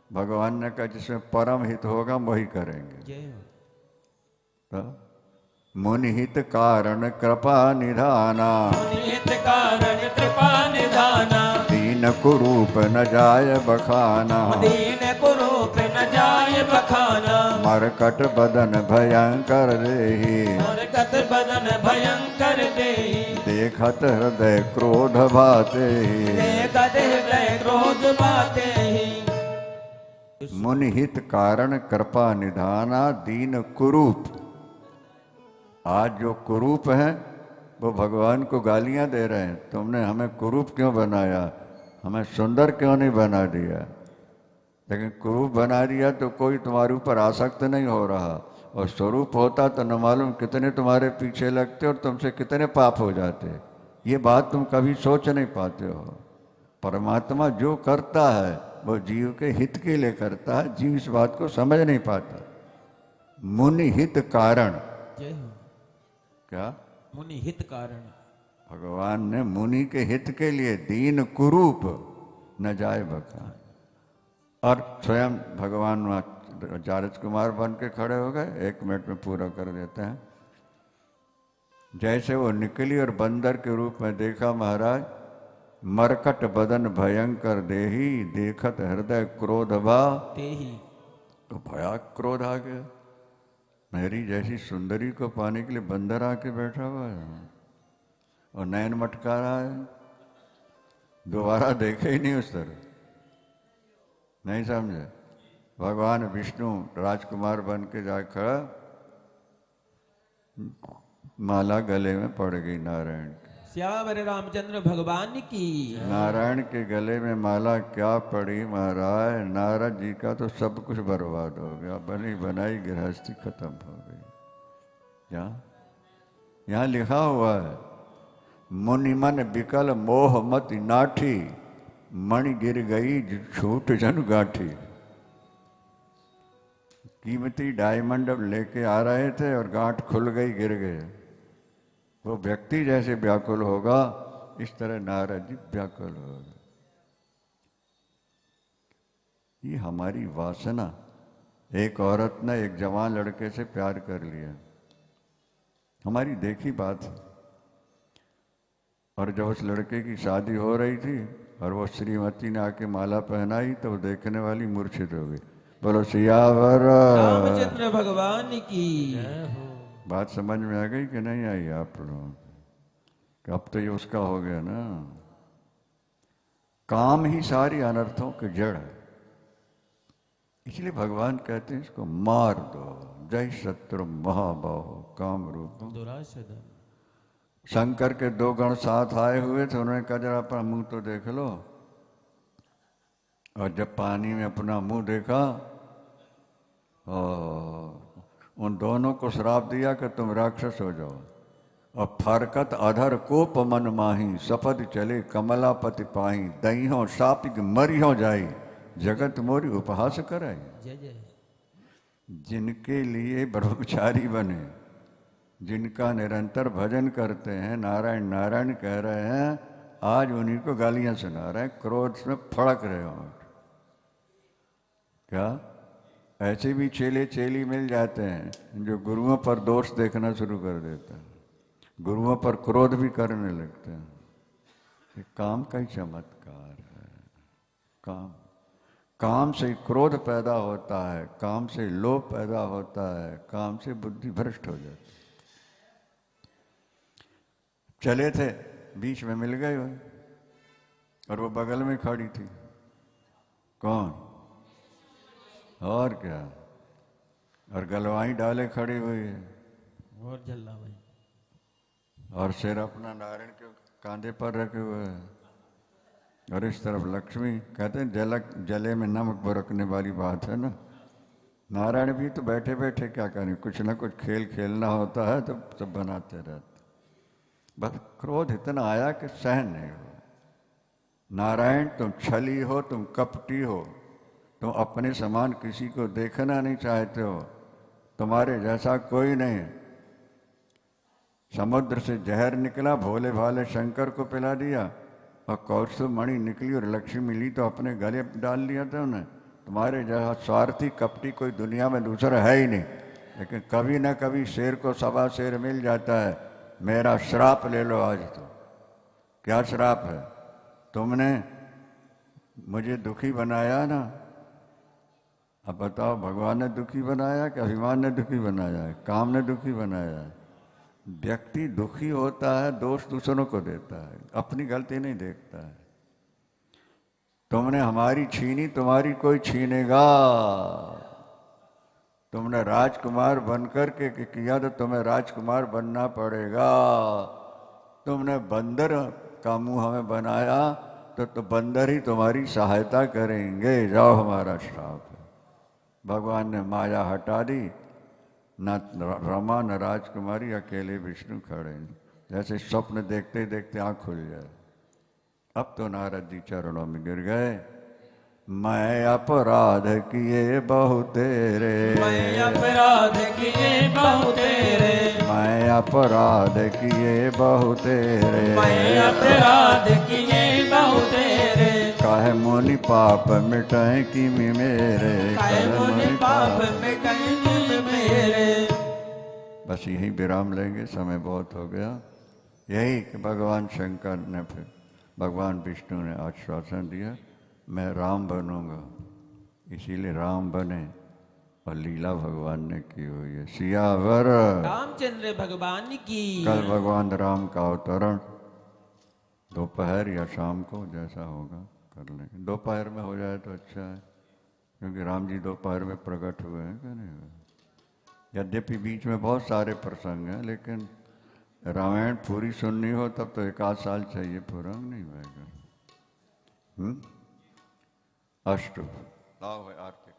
भगवान ने कहा जिसमें परम हित होगा वही करेंगे। तो मुनि हित कारण कृपा निधाना, हित कारण कृपा निधाना, दीन कुरूप न जाय बखाना। दीन कुरूप न जाय बखाना, मरकट बदन भयंकर देहि, मरकत बदन भयंकर देहि। देखत हृदय क्रोध भाते, देखत हृदय क्रोध बाते ही। मुनि हित कारण कृपा निधाना, दीन कुरूप। आज जो कुरूप हैं वो भगवान को गालियां दे रहे हैं, तुमने हमें कुरूप क्यों बनाया, हमें सुंदर क्यों नहीं बना दिया। लेकिन कुरूप बना दिया तो कोई तुम्हारे ऊपर आसक्त नहीं हो रहा, और स्वरूप होता तो न मालूम कितने तुम्हारे पीछे लगते और तुमसे कितने पाप हो जाते। ये बात तुम कभी सोच नहीं पाते हो। परमात्मा जो करता है वो जीव के हित के लिए करता है, जीव इस बात को समझ नहीं पाता। मुनि हित कारण, क्या मुनि हित कारण, भगवान ने मुनि के हित के लिए दीन कुरूप न जाए बखान। और स्वयं भगवान जारज कुमार बन के खड़े हो गए, 1 मिनट में पूरा कर देते हैं। जैसे वो निकली और बंदर के रूप में देखा महाराज, मरकट बदन भयंकर देही, देखत हृदय क्रोध भा तेही। तो भया क्रोध आ गया। मेरी जैसी सुंदरी को पाने के लिए बंदर आके बैठा हुआ है। और नैन मटका रहा है, दोबारा देखे ही नहीं उस तरह। नहीं समझे? भगवान विष्णु राजकुमार बन के जा खड़ा, माला गले में पड़ गई नारायण की। श्यावर रामचंद्र भगवान की। नारायण के गले में माला क्या पड़ी महाराज, नारद जी का तो सब कुछ बर्बाद हो गया, बनी बनाई गृहस्थी खत्म हो गई। क्या यहाँ लिखा हुआ है, मुनि मन बिकल मोह मति नाठी, मणि गिर गई छूट जन गाठी। कीमती डायमंड लेके आ रहे थे और गांठ खुल गई, गिर गए। वो व्यक्ति जैसे व्याकुल होगा, इस तरह नारद जी व्याकुल हो गए। ये हमारी वासना। एक औरत ने एक जवान लड़के से प्यार कर लिया, हमारी देखी बात है। और जब उस लड़के की शादी हो रही थी और वो श्रीमती ने आके माला पहनाई तो वो देखने वाली मूर्छित हो गई। बोलो सियावर रामचंद्र भगवान की। बात समझ में आ गई कि नहीं आई आप लोगों को? अब तो ये उसका हो गया ना। काम ही सारी अनर्थों की जड़ है, इसलिए भगवान कहते हैं इसको मार दो। जय शत्रु महाबाहो काम रूप। शंकर के दो गण साथ आए हुए थे, उन्होंने कहा जरा अपना मुंह तो देख लो। और जब पानी में अपना मुंह देखा और उन दोनों को श्राप दिया कि तुम राक्षस हो जाओ। और फरकत अधर कोप मन माही, सपद चले कमलापति पाही, दही सापिक मरी हो जाई, जगत मोरी उपहास कराई। जय जय। जिनके लिए ब्रह्मचारी बने, जिनका निरंतर भजन करते हैं, नारायण नारायण कह रहे हैं, आज उन्हीं को गालियां सुना रहे हैं, क्रोध में फड़क रहे हो। क्या ऐसे भी चेले चेली मिल जाते हैं जो गुरुओं पर दोष देखना शुरू कर देते हैं, गुरुओं पर क्रोध भी करने लगते हैं। ये काम का ही चमत्कार है। काम से क्रोध पैदा होता है, काम से लोभ पैदा होता है, काम से बुद्धि भ्रष्ट हो जाती है। चले थे, बीच में मिल गए वो, और वो बगल में खड़ी थी। कौन? और क्या, और गलवाई डाले खड़ी हुई है, और जल्ला भाई, और सिर अपना नारायण के कांधे पर रखे हुए है, और इस तरफ लक्ष्मी। कहते हैं जले में नमक बरकने वाली बात है ना। नारायण भी तो बैठे बैठे क्या करें, कुछ ना कुछ खेल खेलना होता है तो सब बनाते रहते। बस क्रोध इतना आया कि सहन नहीं हो। नारायण तुम छली हो, तुम कपटी हो, तुम अपने समान किसी को देखना नहीं चाहते हो, तुम्हारे जैसा कोई नहीं। समुद्र से जहर निकला, भोले भाले शंकर को पिला दिया, और कौस्तुभ मणि निकली और लक्ष्मी मिली तो अपने गले डाल लिया था उन्हें। तुम्हारे जैसा स्वार्थी कपटी कोई दुनिया में दूसरा है ही नहीं। लेकिन कभी ना कभी शेर को सवा शेर मिल जाता है। मेरा श्राप ले लो आज तो। क्या श्राप है? तुमने मुझे दुखी बनाया ना। अब बताओ, भगवान ने दुखी बनाया कि अभिमान ने दुखी बनाया है, काम ने दुखी बनाया है? व्यक्ति दुखी होता है, दोष दूसरों को देता है, अपनी गलती नहीं देखता है। तुमने हमारी छीनी, तुम्हारी कोई छीनेगा। तुमने राजकुमार बनकर के किया तो तुम्हें राजकुमार बनना पड़ेगा। तुमने बंदर का मुंह हमें बनाया तो बंदर ही तुम्हारी सहायता करेंगे। जाओ, हमारा श्राप है। भगवान ने माया हटा दी, न रमा न राजकुमारी, अकेले विष्णु खड़े। जैसे स्वप्न देखते देखते आँख खुल जाए। अब तो नारद जी चरणों में गिर गए। मैं अपराध किए बहुतेरे, मैं अपराध किए बहुतेरे, मैं अपराध किए बहुतेरे, मैं अपराध किए बहुतेरे, काहे मुनि पाप मिटाए कि मेरे, काहे मुनि पाप मिटाए कि मेरे। बस यही विराम लेंगे, समय बहुत हो गया। यही कि भगवान शंकर ने, फिर भगवान विष्णु ने आश्वासन दिया मैं राम बनूंगा, इसीलिए राम बने। और लीला भगवान ने की हुई है। सियावर रामचंद्र भगवान की। कल भगवान राम का अवतरण दोपहर या शाम को जैसा होगा कर लेंगे। दोपहर में हो जाए तो अच्छा है, क्योंकि राम जी दोपहर में प्रकट हुए हैं कि नहीं हुए। यद्यपि बीच में बहुत सारे प्रसंग हैं, लेकिन रामायण पूरी सुननी हो तब तो 1 साल चाहिए, पूरा नहीं होएगा। अष्ट लाओ है आरती।